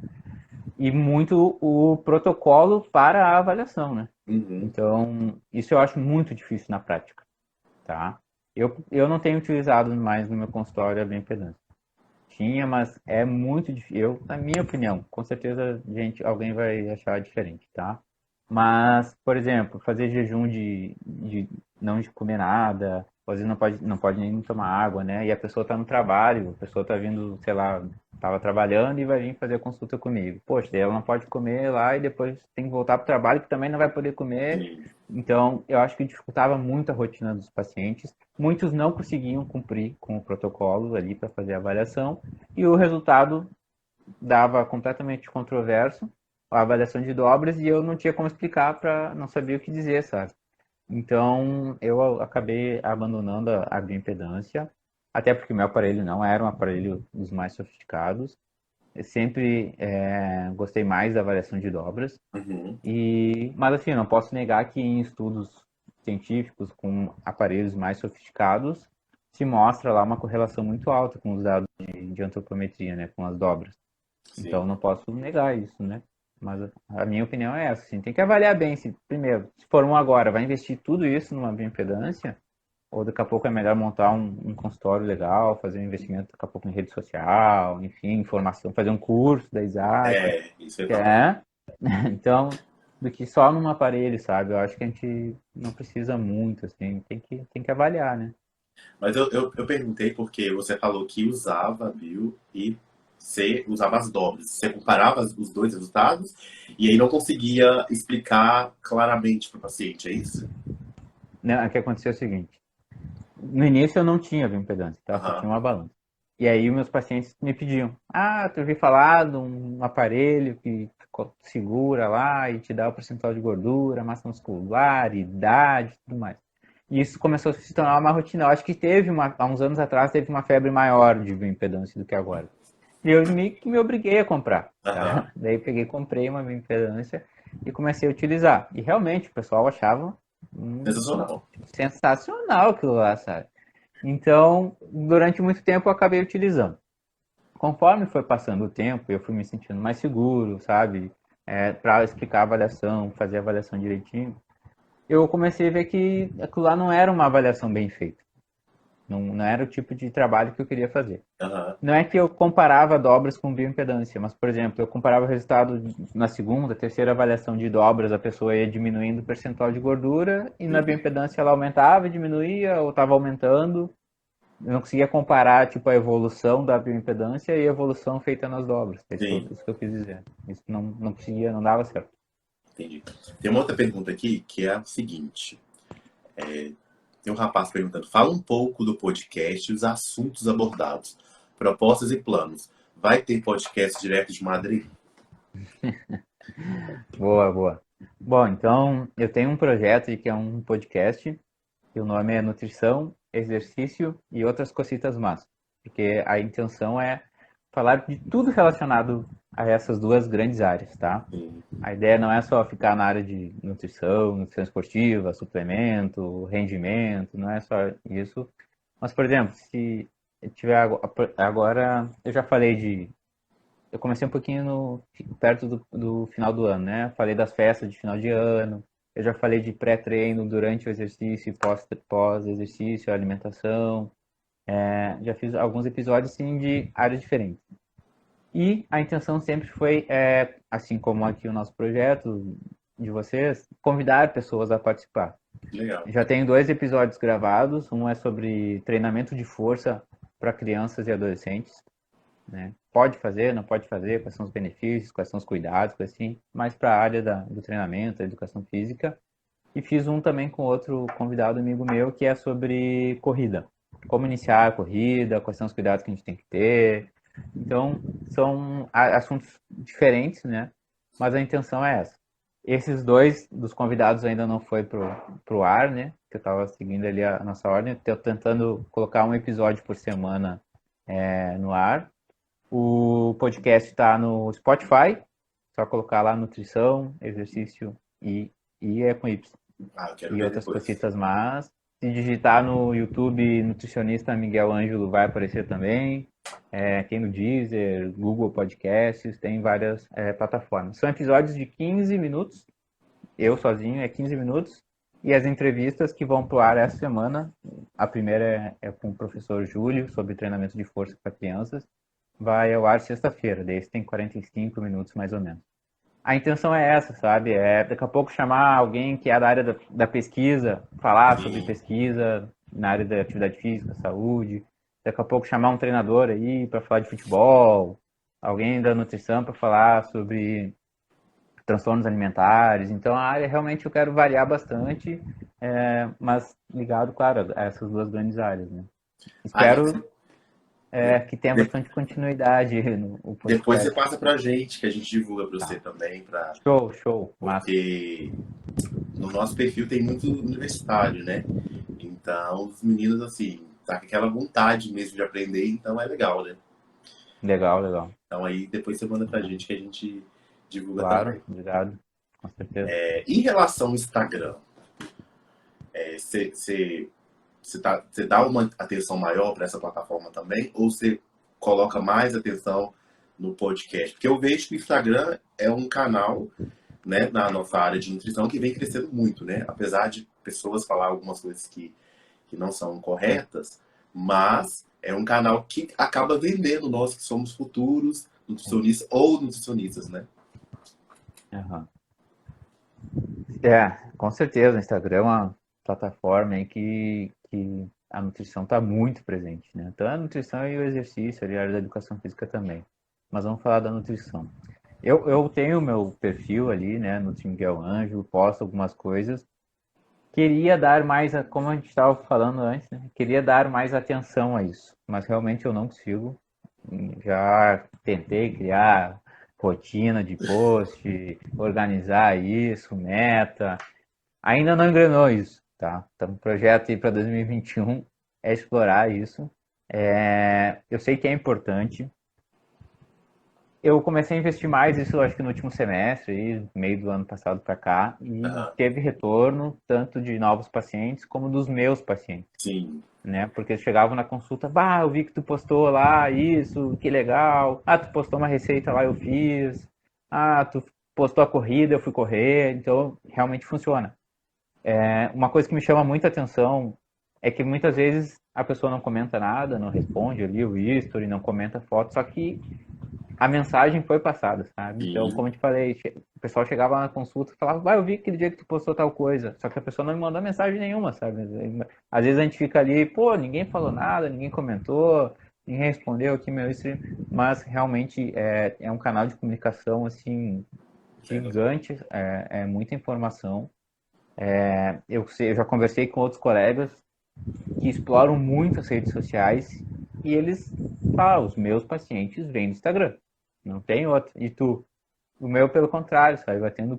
e muito o protocolo para a avaliação, né? Uhum. Então, isso eu acho muito difícil na prática, tá? Eu não tenho utilizado mais no meu consultório a bioimpedância. Tinha, mas é muito difícil. Na minha opinião, com certeza alguém vai achar diferente, tá? Mas, por exemplo, fazer jejum de não de comer nada, às vezes não pode nem tomar água, né? E a pessoa está no trabalho, a pessoa está vindo, sei lá, estava trabalhando e vai vir fazer a consulta comigo. Poxa, daí ela não pode comer lá e depois tem que voltar para o trabalho que também não vai poder comer. Sim. Então, eu acho que dificultava muito a rotina dos pacientes. Muitos não conseguiam cumprir com o protocolo ali para fazer a avaliação e o resultado dava completamente controverso, a avaliação de dobras, e eu não tinha como explicar para não sabia o que dizer, sabe? Então eu acabei abandonando a bioimpedância, até porque meu aparelho não era um aparelho dos mais sofisticados. Eu sempre gostei mais da avaliação de dobras, Uhum. mas assim, não posso negar que em estudos científicos com aparelhos mais sofisticados se mostra lá uma correlação muito alta com os dados de antropometria, né, com as dobras. Então Sim. não posso negar isso, né? Mas a minha opinião é essa, assim, tem que avaliar bem se, primeiro, se for um agora, vai investir tudo isso numa bioimpedância, ou daqui a pouco é melhor montar um consultório legal, fazer um investimento daqui a pouco em rede social, enfim, informação, fazer um curso da Isaac, É, isso eu ia que falar. é, então, do que só num aparelho, sabe? Eu acho que a gente não precisa muito, assim, tem que avaliar, né? Mas eu perguntei porque você falou que usava a bio e você usava as dobras. Você comparava os dois resultados e aí não conseguia explicar claramente para o paciente, é isso? Né, o que aconteceu é o seguinte, no início eu não tinha bioimpedância, tá? Só Aham. tinha uma balança. E aí os meus pacientes me pediam, tu ouvi falar de um aparelho que segura lá e te dá o percentual de gordura, massa muscular, idade, tudo mais. E isso começou a se tornar uma rotina. Eu acho que há uns anos atrás, teve uma febre maior de bioimpedância do que agora. E eu me obriguei a comprar, Aham. tá? Daí eu peguei, comprei uma bioimpedância e comecei a utilizar. E realmente o pessoal achava Sensacional. sensacional aquilo lá, sabe? Então, durante muito tempo eu acabei utilizando. Conforme foi passando o tempo, eu fui me sentindo mais seguro, sabe? Para explicar a avaliação, fazer a avaliação direitinho, eu comecei a ver que aquilo lá não era uma avaliação bem feita. Não era o tipo de trabalho que eu queria fazer. Aham. Não é que eu comparava dobras com bioimpedância, mas, por exemplo, eu comparava o resultado na segunda, terceira avaliação de dobras, a pessoa ia diminuindo o percentual de gordura, e na Uhum. bioimpedância ela aumentava, diminuía, ou estava aumentando. Eu não conseguia comparar, tipo, a evolução da bioimpedância e a evolução feita nas dobras. É Sim, isso que eu quis dizer. Isso não conseguia, não dava certo. entendi. Tem uma outra pergunta aqui que é a seguinte. Tem um rapaz perguntando: fala um pouco do podcast e os assuntos abordados, propostas e planos. Vai ter podcast direto de Madrid? Boa, boa. Bom, então, eu tenho um projeto que é um podcast, e o nome é Nutrição, Exercício e Outras Cositas Más. Porque a intenção é falar de tudo relacionado a essas duas grandes áreas, tá? Sim. A ideia não é só ficar na área de nutrição, nutrição esportiva, suplemento, rendimento, não é só isso. Mas, por exemplo, se eu tiver agora, eu já falei eu comecei um pouquinho perto do final do ano, né? Falei das festas de final de ano, eu já falei de pré-treino durante o exercício e pós-exercício, alimentação. Já fiz alguns episódios, sim, de áreas diferentes. E a intenção sempre foi, assim como aqui o nosso projeto de vocês, convidar pessoas a participar. Legal. Já tenho 2 episódios gravados, um é sobre treinamento de força para crianças e adolescentes, né? Pode fazer, não pode fazer, quais são os benefícios, quais são os cuidados, coisa assim, mais para a área do treinamento, da educação física. E fiz um também com outro convidado amigo meu, que é sobre corrida. Como iniciar a corrida, quais são os cuidados que a gente tem que ter. Então, são assuntos diferentes, né? Mas a intenção é essa. Esses dois dos convidados ainda não foi pro ar, né? Que eu estava seguindo ali a nossa ordem. Estou tentando colocar um episódio por semana no ar. O podcast está no Spotify, só colocar lá nutrição, exercício e é com Y. Ah, eu quero E ver outras depois. cositas más. Se digitar no YouTube nutricionista Miguel Ângelo vai aparecer também. Tem no Deezer, Google Podcasts, tem várias plataformas. São episódios de 15 minutos, eu sozinho é 15 minutos, e as entrevistas que vão pro ar essa semana, a primeira é com o professor Júlio, sobre treinamento de força para crianças, vai ao ar sexta-feira, daí tem 45 minutos mais ou menos. A intenção é essa, sabe? Daqui a pouco chamar alguém que é da área da pesquisa, falar sobre Sim. pesquisa na área da atividade física, saúde. Daqui a pouco chamar um treinador aí para falar de futebol, alguém da nutrição para falar sobre transtornos alimentares. Então a área realmente eu quero variar bastante, mas ligado, claro, a essas duas grandes áreas, né? Aí, Espero que tenha de- bastante continuidade no depois você podcast. passa pra gente, que a gente divulga pra você Tá. também, Show, show, massa. porque no nosso perfil tem muito universitário, né? Então, os meninos, assim, tá com aquela vontade mesmo de aprender, então é legal, né? Legal, legal. Então aí depois você manda pra gente que a gente divulga Claro, também. obrigado, com certeza. Em relação ao Instagram, você dá uma atenção maior para essa plataforma também? Ou você coloca mais atenção no podcast? Porque eu vejo que o Instagram é um canal, né, na nossa área de nutrição que vem crescendo muito, né? Apesar de pessoas falar algumas coisas que não são corretas, mas é um canal que acaba vendendo nós que somos futuros Sim. nutricionistas ou nutricionistas, né? Aham. Com certeza, o Instagram é uma plataforma aí que a nutrição está muito presente, né? Então a nutrição e o exercício, ali, a área da educação física também. Mas vamos falar da nutrição. Eu tenho o meu perfil ali, né, no Time Miguel Ângelo, posto algumas coisas. Queria dar mais, como a gente estava falando antes, né? Queria dar mais atenção a isso, mas realmente eu não consigo. Já tentei criar rotina de post, organizar isso, meta. Ainda não engrenou isso, tá? Então, o projeto aí para 2021 é explorar isso. Eu sei que é importante. Eu comecei a investir mais isso, acho que no último semestre, aí, meio do ano passado para cá, e Aham. teve retorno tanto de novos pacientes como dos meus pacientes, Sim. né? Porque eles chegavam na consulta, bah, eu vi que tu postou lá isso, que legal. Ah, tu postou uma receita lá, eu fiz. Ah, tu postou a corrida, eu fui correr. Então, realmente funciona. Uma coisa que me chama muita atenção é que muitas vezes a pessoa não comenta nada, não responde ali o history, não comenta foto, só que a mensagem foi passada, sabe? Então, Sim, como eu te falei, o pessoal chegava na consulta e falava, vai, eu vi aquele dia que tu postou tal coisa, só que a pessoa não me mandou mensagem nenhuma, sabe? Às vezes a gente fica ali, pô, ninguém falou nada, ninguém comentou, ninguém respondeu aqui meu history, mas realmente é um canal de comunicação, assim, é, gigante, é muita informação. Eu já conversei com outros colegas que exploram muito as redes sociais e eles falam, os meus pacientes vêm do Instagram, não tem outro. E tu? O meu, pelo contrário, sabe? Vai tendo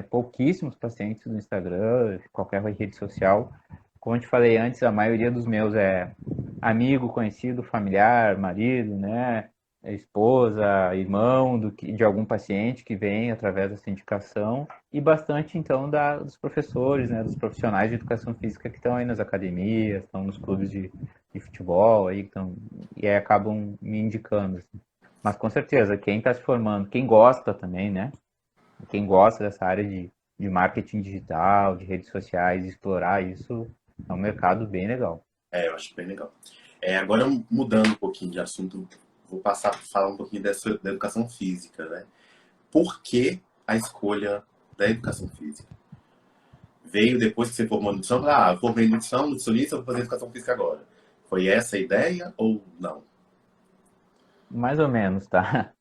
pouquíssimos pacientes no Instagram, qualquer rede social. Como eu te falei antes, a maioria dos meus é amigo, conhecido, familiar, marido, né? Esposa, irmão de algum paciente que vem através dessa indicação e bastante então dos professores, né, dos profissionais de educação física que estão aí nas academias, estão nos clubes de futebol aí, e aí acabam me indicando. Assim. Mas com certeza, quem está se formando, quem gosta também, né? Quem gosta dessa área de marketing digital, de redes sociais, explorar isso, é um mercado bem legal. eu acho bem legal. Agora, mudando um pouquinho de assunto, vou passar a falar um pouquinho da educação física, né? Por que a escolha da educação física? Veio depois que você formou nutrição? Ah, eu formei nutrição, nutricionista, vou fazer educação física agora. Foi essa a ideia ou não? Mais ou menos, tá?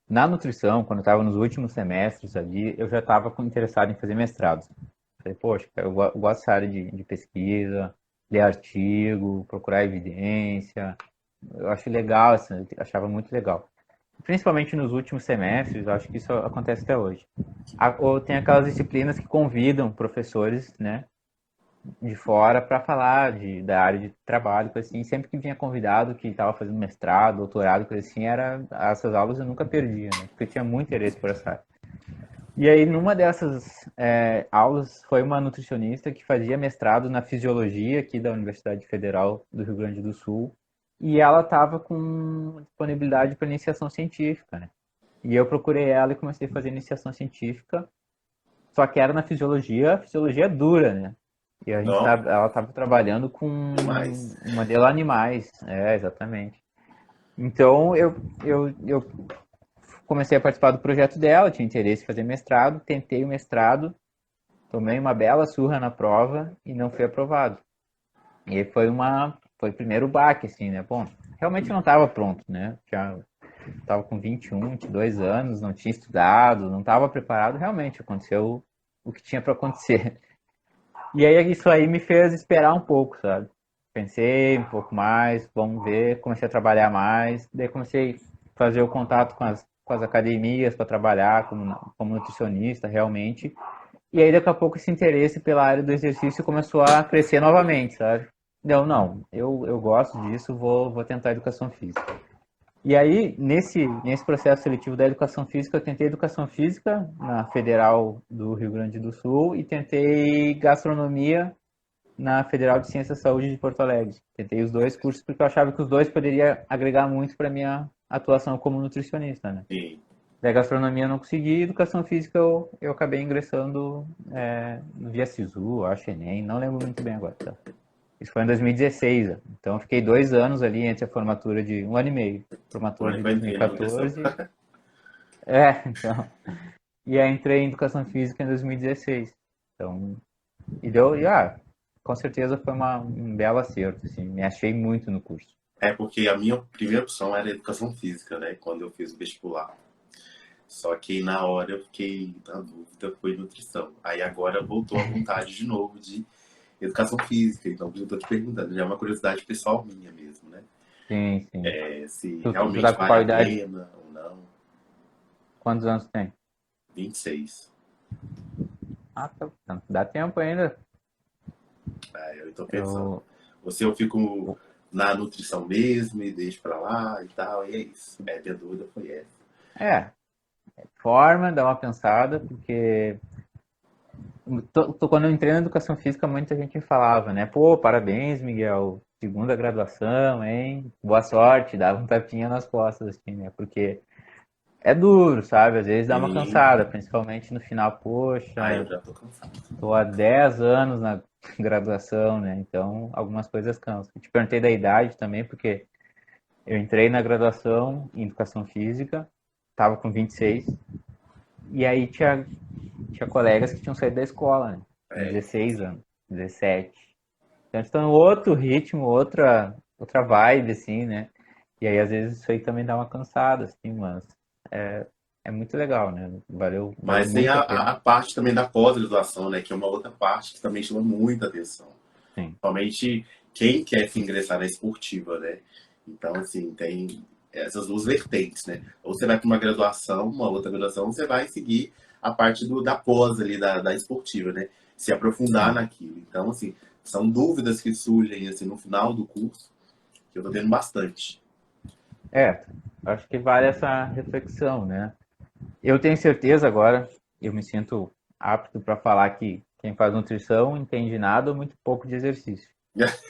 Na nutrição, quando eu estava nos últimos semestres ali, eu já estava interessado em fazer mestrado. Falei, poxa, eu gosto dessa área de pesquisa, ler artigo, procurar evidência. Eu acho legal, assim, eu achava muito legal. Principalmente nos últimos semestres, eu acho que isso acontece até hoje. Ou tem aquelas disciplinas que convidam professores, né, de fora para falar da área de trabalho, coisa assim. Sempre que vinha convidado que estava fazendo mestrado, doutorado, coisa assim, essas aulas eu nunca perdia, né, porque eu tinha muito interesse por essa área. E aí, numa dessas aulas, foi uma nutricionista que fazia mestrado na fisiologia aqui da Universidade Federal do Rio Grande do Sul, e ela estava com disponibilidade para iniciação científica, né? E eu procurei ela e comecei a fazer iniciação científica, só que era na fisiologia dura, né? E Não, ela estava trabalhando com demais. um modelo animais, exatamente. Então eu comecei a participar do projeto dela, tinha interesse em fazer mestrado, tentei o mestrado, tomei uma bela surra na prova e não fui aprovado. E aí foi o primeiro baque, assim, né? Bom, realmente eu não estava pronto, né? Já estava com 21, 22 anos, não tinha estudado, não estava preparado, realmente aconteceu o que tinha para acontecer. E aí isso aí me fez esperar um pouco, sabe? Pensei um pouco mais, vamos ver, comecei a trabalhar mais, daí comecei a fazer o contato com as academias para trabalhar como nutricionista realmente. E aí daqui a pouco esse interesse pela área do exercício começou a crescer novamente, sabe? Não, eu gosto disso, vou tentar educação física. E aí, nesse processo seletivo da educação física, eu tentei educação física na Federal do Rio Grande do Sul e tentei gastronomia na Federal de Ciências da Saúde de Porto Alegre. Tentei os dois cursos porque eu achava que os dois poderiam agregar muito para minha atuação como nutricionista, né? E, Da gastronomia eu não consegui, educação física eu acabei ingressando no Via Sisu, acho Enem, não lembro muito bem agora, tá? Isso foi em 2016, então eu fiquei 2 anos ali entre a formatura de, um ano e meio, formatura de foi entrei na nutrição. 2014, então, e aí entrei em educação física em 2016, então, com certeza foi um belo acerto, assim, me achei muito no curso. É porque a minha primeira opção era educação física, né? Quando eu fiz o vestibular. Só que na hora eu fiquei na dúvida, foi nutrição. Aí agora voltou a vontade de novo de educação física. Então eu tô te perguntando, já é uma curiosidade pessoal minha mesmo, né? Sim, sim. Se Tu realmente tá com vale qual a idade? pena ou não. Quantos anos tem? 26. Ah, dá tempo ainda. Aí eu tô pensando. Eu, Ou se eu fico na nutrição mesmo e deixo pra lá e tal, e é isso. Minha dúvida foi essa. é, forma, dá uma pensada, porque quando eu entrei na educação física, muita gente falava, né? Pô, parabéns, Miguel, segunda graduação, hein? Boa sorte, dava um tapinha nas costas, assim, né? Porque é duro, sabe? Às vezes dá uma Sim. cansada, principalmente no final, Ah, eu poxa, já tô cansado. tô há 10 anos na graduação, né? Então, algumas coisas cansam. Eu te perguntei da idade também, porque eu entrei na graduação em Educação Física, tava com 26, e aí tinha colegas que tinham saído da escola, né? Com É, 16 anos, 17. Então, estão em outro ritmo, outra vibe, assim, né? E aí, às vezes, isso aí também dá uma cansada, assim, mas é muito legal, né? Valeu mas tem muito a, a a pena. a parte também da pós-graduação, né? Que é uma outra parte que também chama muita atenção. Sim. Principalmente quem quer se ingressar na esportiva, né? Então, assim, tem essas duas vertentes, né? Ou você vai para uma graduação, uma outra graduação, você vai seguir a parte da pós ali, da esportiva, né? Se aprofundar Sim. naquilo. Então, assim, são dúvidas que surgem, assim, no final do curso, que eu tô tendo bastante. É, acho que vale essa reflexão, né? Eu tenho certeza agora, eu me sinto apto para falar que quem faz nutrição entende nada ou muito pouco de exercício.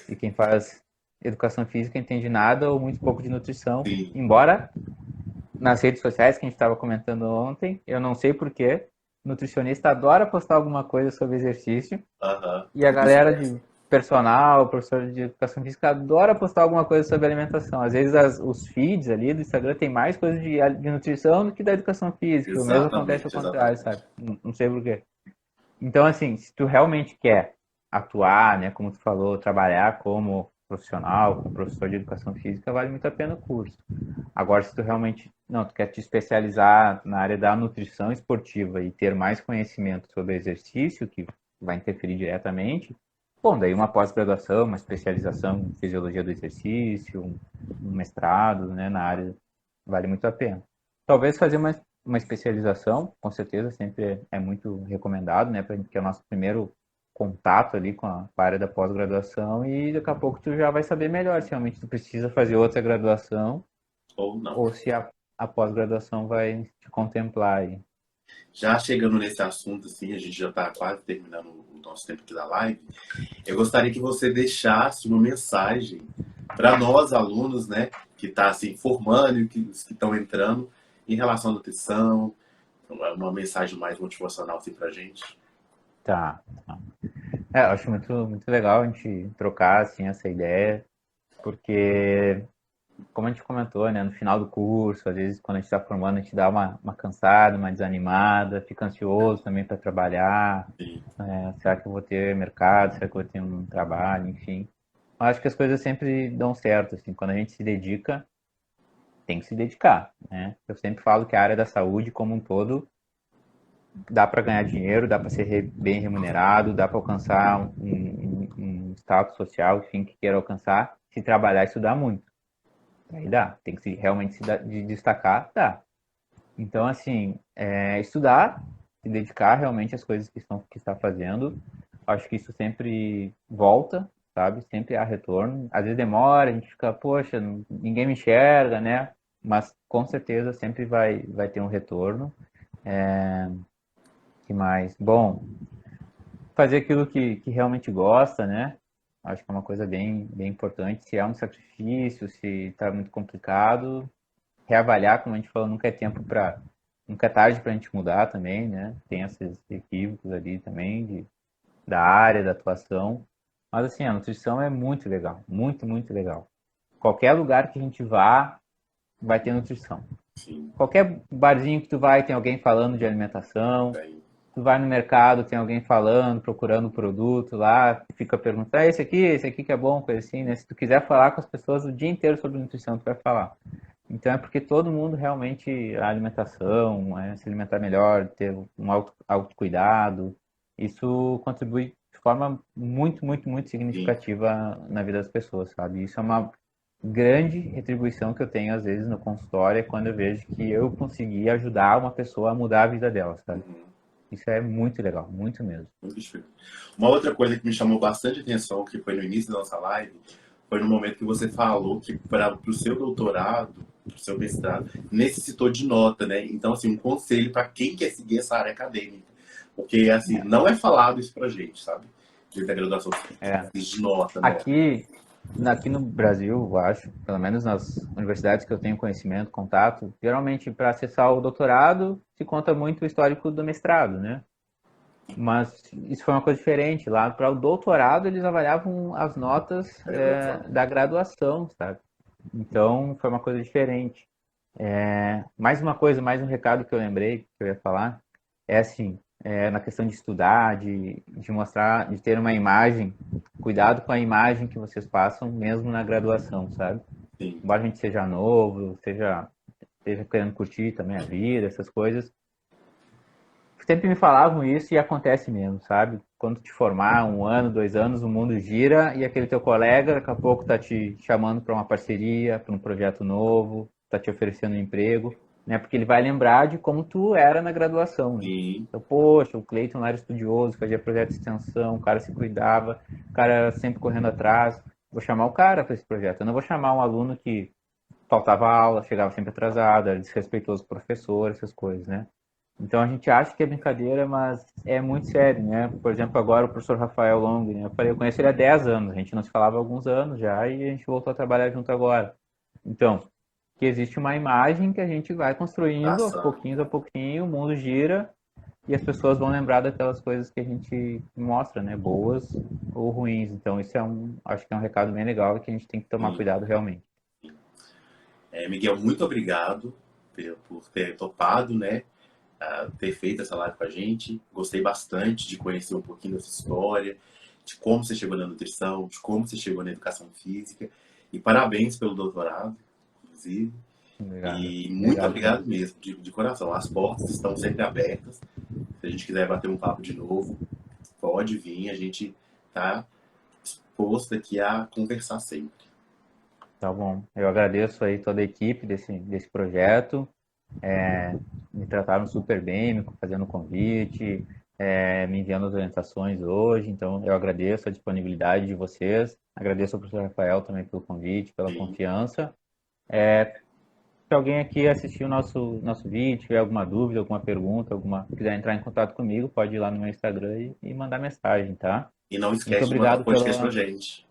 E quem faz educação física entende nada ou muito pouco de nutrição. Sim. Embora nas redes sociais que a gente estava comentando ontem, eu não sei porquê, nutricionista adora postar alguma coisa sobre exercício Aham. e a E galera vice-versa. de personal, professor de educação física adora postar alguma coisa sobre alimentação. Às vezes os feeds ali do Instagram tem mais coisa de nutrição do que da educação física. O mesmo acontece ao Exatamente, contrário, exatamente. sabe? Não sei porquê. Então, assim, se tu realmente quer atuar, né, como tu falou, trabalhar como profissional, como professor de educação física, vale muito a pena o curso. Agora, se tu realmente, não, tu quer te especializar na área da nutrição esportiva e ter mais conhecimento sobre exercício, que vai interferir diretamente, bom, daí uma pós-graduação, uma especialização em fisiologia do exercício, um mestrado, né, na área, vale muito a pena. Talvez fazer uma especialização, com certeza, sempre é muito recomendado, né, porque é o nosso primeiro contato ali com a área da pós-graduação e daqui a pouco tu já vai saber melhor se realmente tu precisa fazer outra graduação Ou não. ou se a pós-graduação vai te contemplar aí. Já chegando nesse assunto, assim, a gente já está quase terminando o nosso tempo aqui da live. Eu gostaria que você deixasse uma mensagem para nós, alunos, né, que está assim, formando e os que estão entrando em relação à nutrição, uma mensagem mais motivacional assim, para a gente. Tá, tá. Eu acho muito legal a gente trocar assim essa ideia, porque como a gente comentou, né, no final do curso, às vezes quando a gente está formando, a gente dá uma cansada, uma desanimada, fica ansioso também para trabalhar. Sim, Será que eu vou ter mercado? Será que eu vou ter um trabalho? Enfim. Eu acho que as coisas sempre dão certo, assim, quando a gente se dedica, tem que se dedicar, né? Eu sempre falo que a área da saúde como um todo dá para ganhar dinheiro, dá para ser bem remunerado, dá para alcançar um status social, enfim, que queira alcançar, se trabalhar e estudar muito. Aí dá, tem que realmente de destacar, dá. Então, assim, estudar, se dedicar realmente às coisas que está fazendo, acho que isso sempre volta, sabe? Sempre há retorno. Às vezes demora, a gente fica, poxa, ninguém me enxerga, né? Mas com certeza sempre vai ter um retorno. Que mais? Bom, fazer aquilo que realmente gosta, né? Acho que é uma coisa bem importante. Se é um sacrifício, se está muito complicado, reavaliar, como a gente falou, nunca é tarde para a gente mudar também, né? Tem esses equívocos ali também da área, da atuação. Mas assim, a nutrição é muito legal, muito legal. Qualquer lugar que a gente vá, vai ter nutrição. sim, Qualquer barzinho que tu vai, tem alguém falando de alimentação. bem, Tu vai no mercado, tem alguém falando, procurando o produto lá, fica perguntando, esse aqui que é bom, coisa assim, né? Se tu quiser falar com as pessoas o dia inteiro sobre nutrição, tu vai falar. Então é porque todo mundo realmente, a alimentação, se alimentar melhor, ter um autocuidado, isso contribui de forma muito sim. significativa na vida das pessoas, sabe? Isso é uma grande retribuição que eu tenho às vezes no consultório, é quando eu vejo que eu consegui ajudar uma pessoa a mudar a vida dela, sabe? Uhum. Isso é muito legal, muito mesmo. Muito diferente. Uma outra coisa que me chamou bastante atenção, que foi no início da nossa live, foi no momento que você falou que para o seu doutorado, para o seu mestrado, necessitou de nota, né? Então, assim, um conselho para quem quer seguir essa área acadêmica. Porque, assim, É, não é falado isso pra gente, sabe? De graduação é. de nota, nota. Aqui, Aqui no Brasil, eu acho, pelo menos nas universidades que eu tenho conhecimento, contato, geralmente para acessar o doutorado se conta muito o histórico do mestrado, né? Mas isso foi uma coisa diferente. Lá para o doutorado, eles avaliavam as notas Da graduação. da graduação, sabe? Então, foi uma coisa diferente. Mais uma coisa, mais um recado que eu lembrei, que eu ia falar, é assim, na questão de estudar, de mostrar, de ter uma imagem, cuidado com a imagem que vocês passam, mesmo na graduação, sabe? Sim. Embora a gente seja novo, esteja querendo curtir também a vida, essas coisas, sempre me falavam isso e acontece mesmo, sabe? Quando te formar, 1 ano, 2 anos, o mundo gira e aquele teu colega daqui a pouco tá te chamando para uma parceria, para um projeto novo, tá te oferecendo um emprego, né? Porque ele vai lembrar de como tu era na graduação, né? E, Então, poxa, o Cleiton lá era estudioso, fazia projeto de extensão, o cara se cuidava, o cara sempre correndo atrás. Vou chamar o cara para esse projeto. Eu não vou chamar um aluno que faltava aula, chegava sempre atrasado, era desrespeitoso com o professor, essas coisas, né? Então a gente acha que é brincadeira, mas é muito sério, né? Por exemplo, agora o professor Rafael Long, né? Eu conheço ele há 10 anos, a gente não se falava há alguns anos já e a gente voltou a trabalhar junto agora. Então, que existe uma imagem que a gente vai construindo passar. a pouquinho, o mundo gira e as pessoas vão lembrar daquelas coisas que a gente mostra, né? Boas ou ruins. Então, isso acho que é um recado bem legal e que a gente tem que tomar Sim. cuidado realmente. Miguel, muito obrigado por ter topado, né? Ter feito essa live com a gente. Gostei bastante de conhecer um pouquinho da sua história, de como você chegou na nutrição, de como você chegou na educação física. E parabéns pelo doutorado, inclusive. Obrigado. E muito Obrigado obrigado também. mesmo, de coração. As portas estão sempre abertas. Se a gente quiser bater um papo de novo, pode vir. A gente está disposto aqui a conversar sempre. Tá bom. Eu agradeço aí toda a equipe desse projeto. Me trataram super bem, me fazendo o convite, me enviando as orientações hoje. Então, eu agradeço a disponibilidade de vocês. Agradeço ao professor Rafael também pelo convite, pela Sim. confiança. Se alguém aqui assistiu o nosso vídeo, tiver alguma dúvida, alguma pergunta, quiser entrar em contato comigo, pode ir lá no meu Instagram e mandar mensagem, tá? E não Muito esquece de mandar o obrigado podcast pra pela. gente.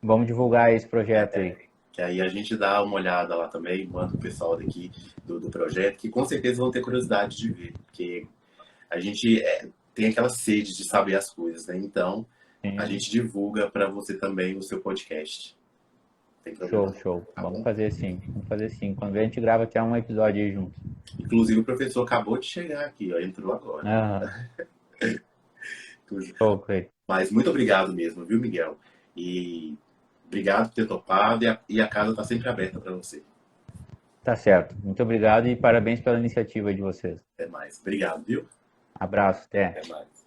Vamos divulgar esse projeto aí. Que aí a gente dá uma olhada lá também, manda o pessoal daqui do projeto, que com certeza vão ter curiosidade de ver, porque a gente tem aquela sede de saber as coisas, né? Então, a Sim. gente divulga para você também o seu podcast. Não tem problema Show, não, show. tá Vamos bom? fazer sim. Vamos fazer sim. Quando a gente grava até um episódio aí junto. Inclusive, o professor acabou de chegar aqui, ó, entrou agora. Ah, show, Cleiton. Mas muito obrigado mesmo, viu, Miguel? E obrigado por ter topado e a casa está sempre aberta para você. Tá certo. Muito obrigado e parabéns pela iniciativa de vocês. Até mais. Obrigado, viu? Abraço, até. Até mais.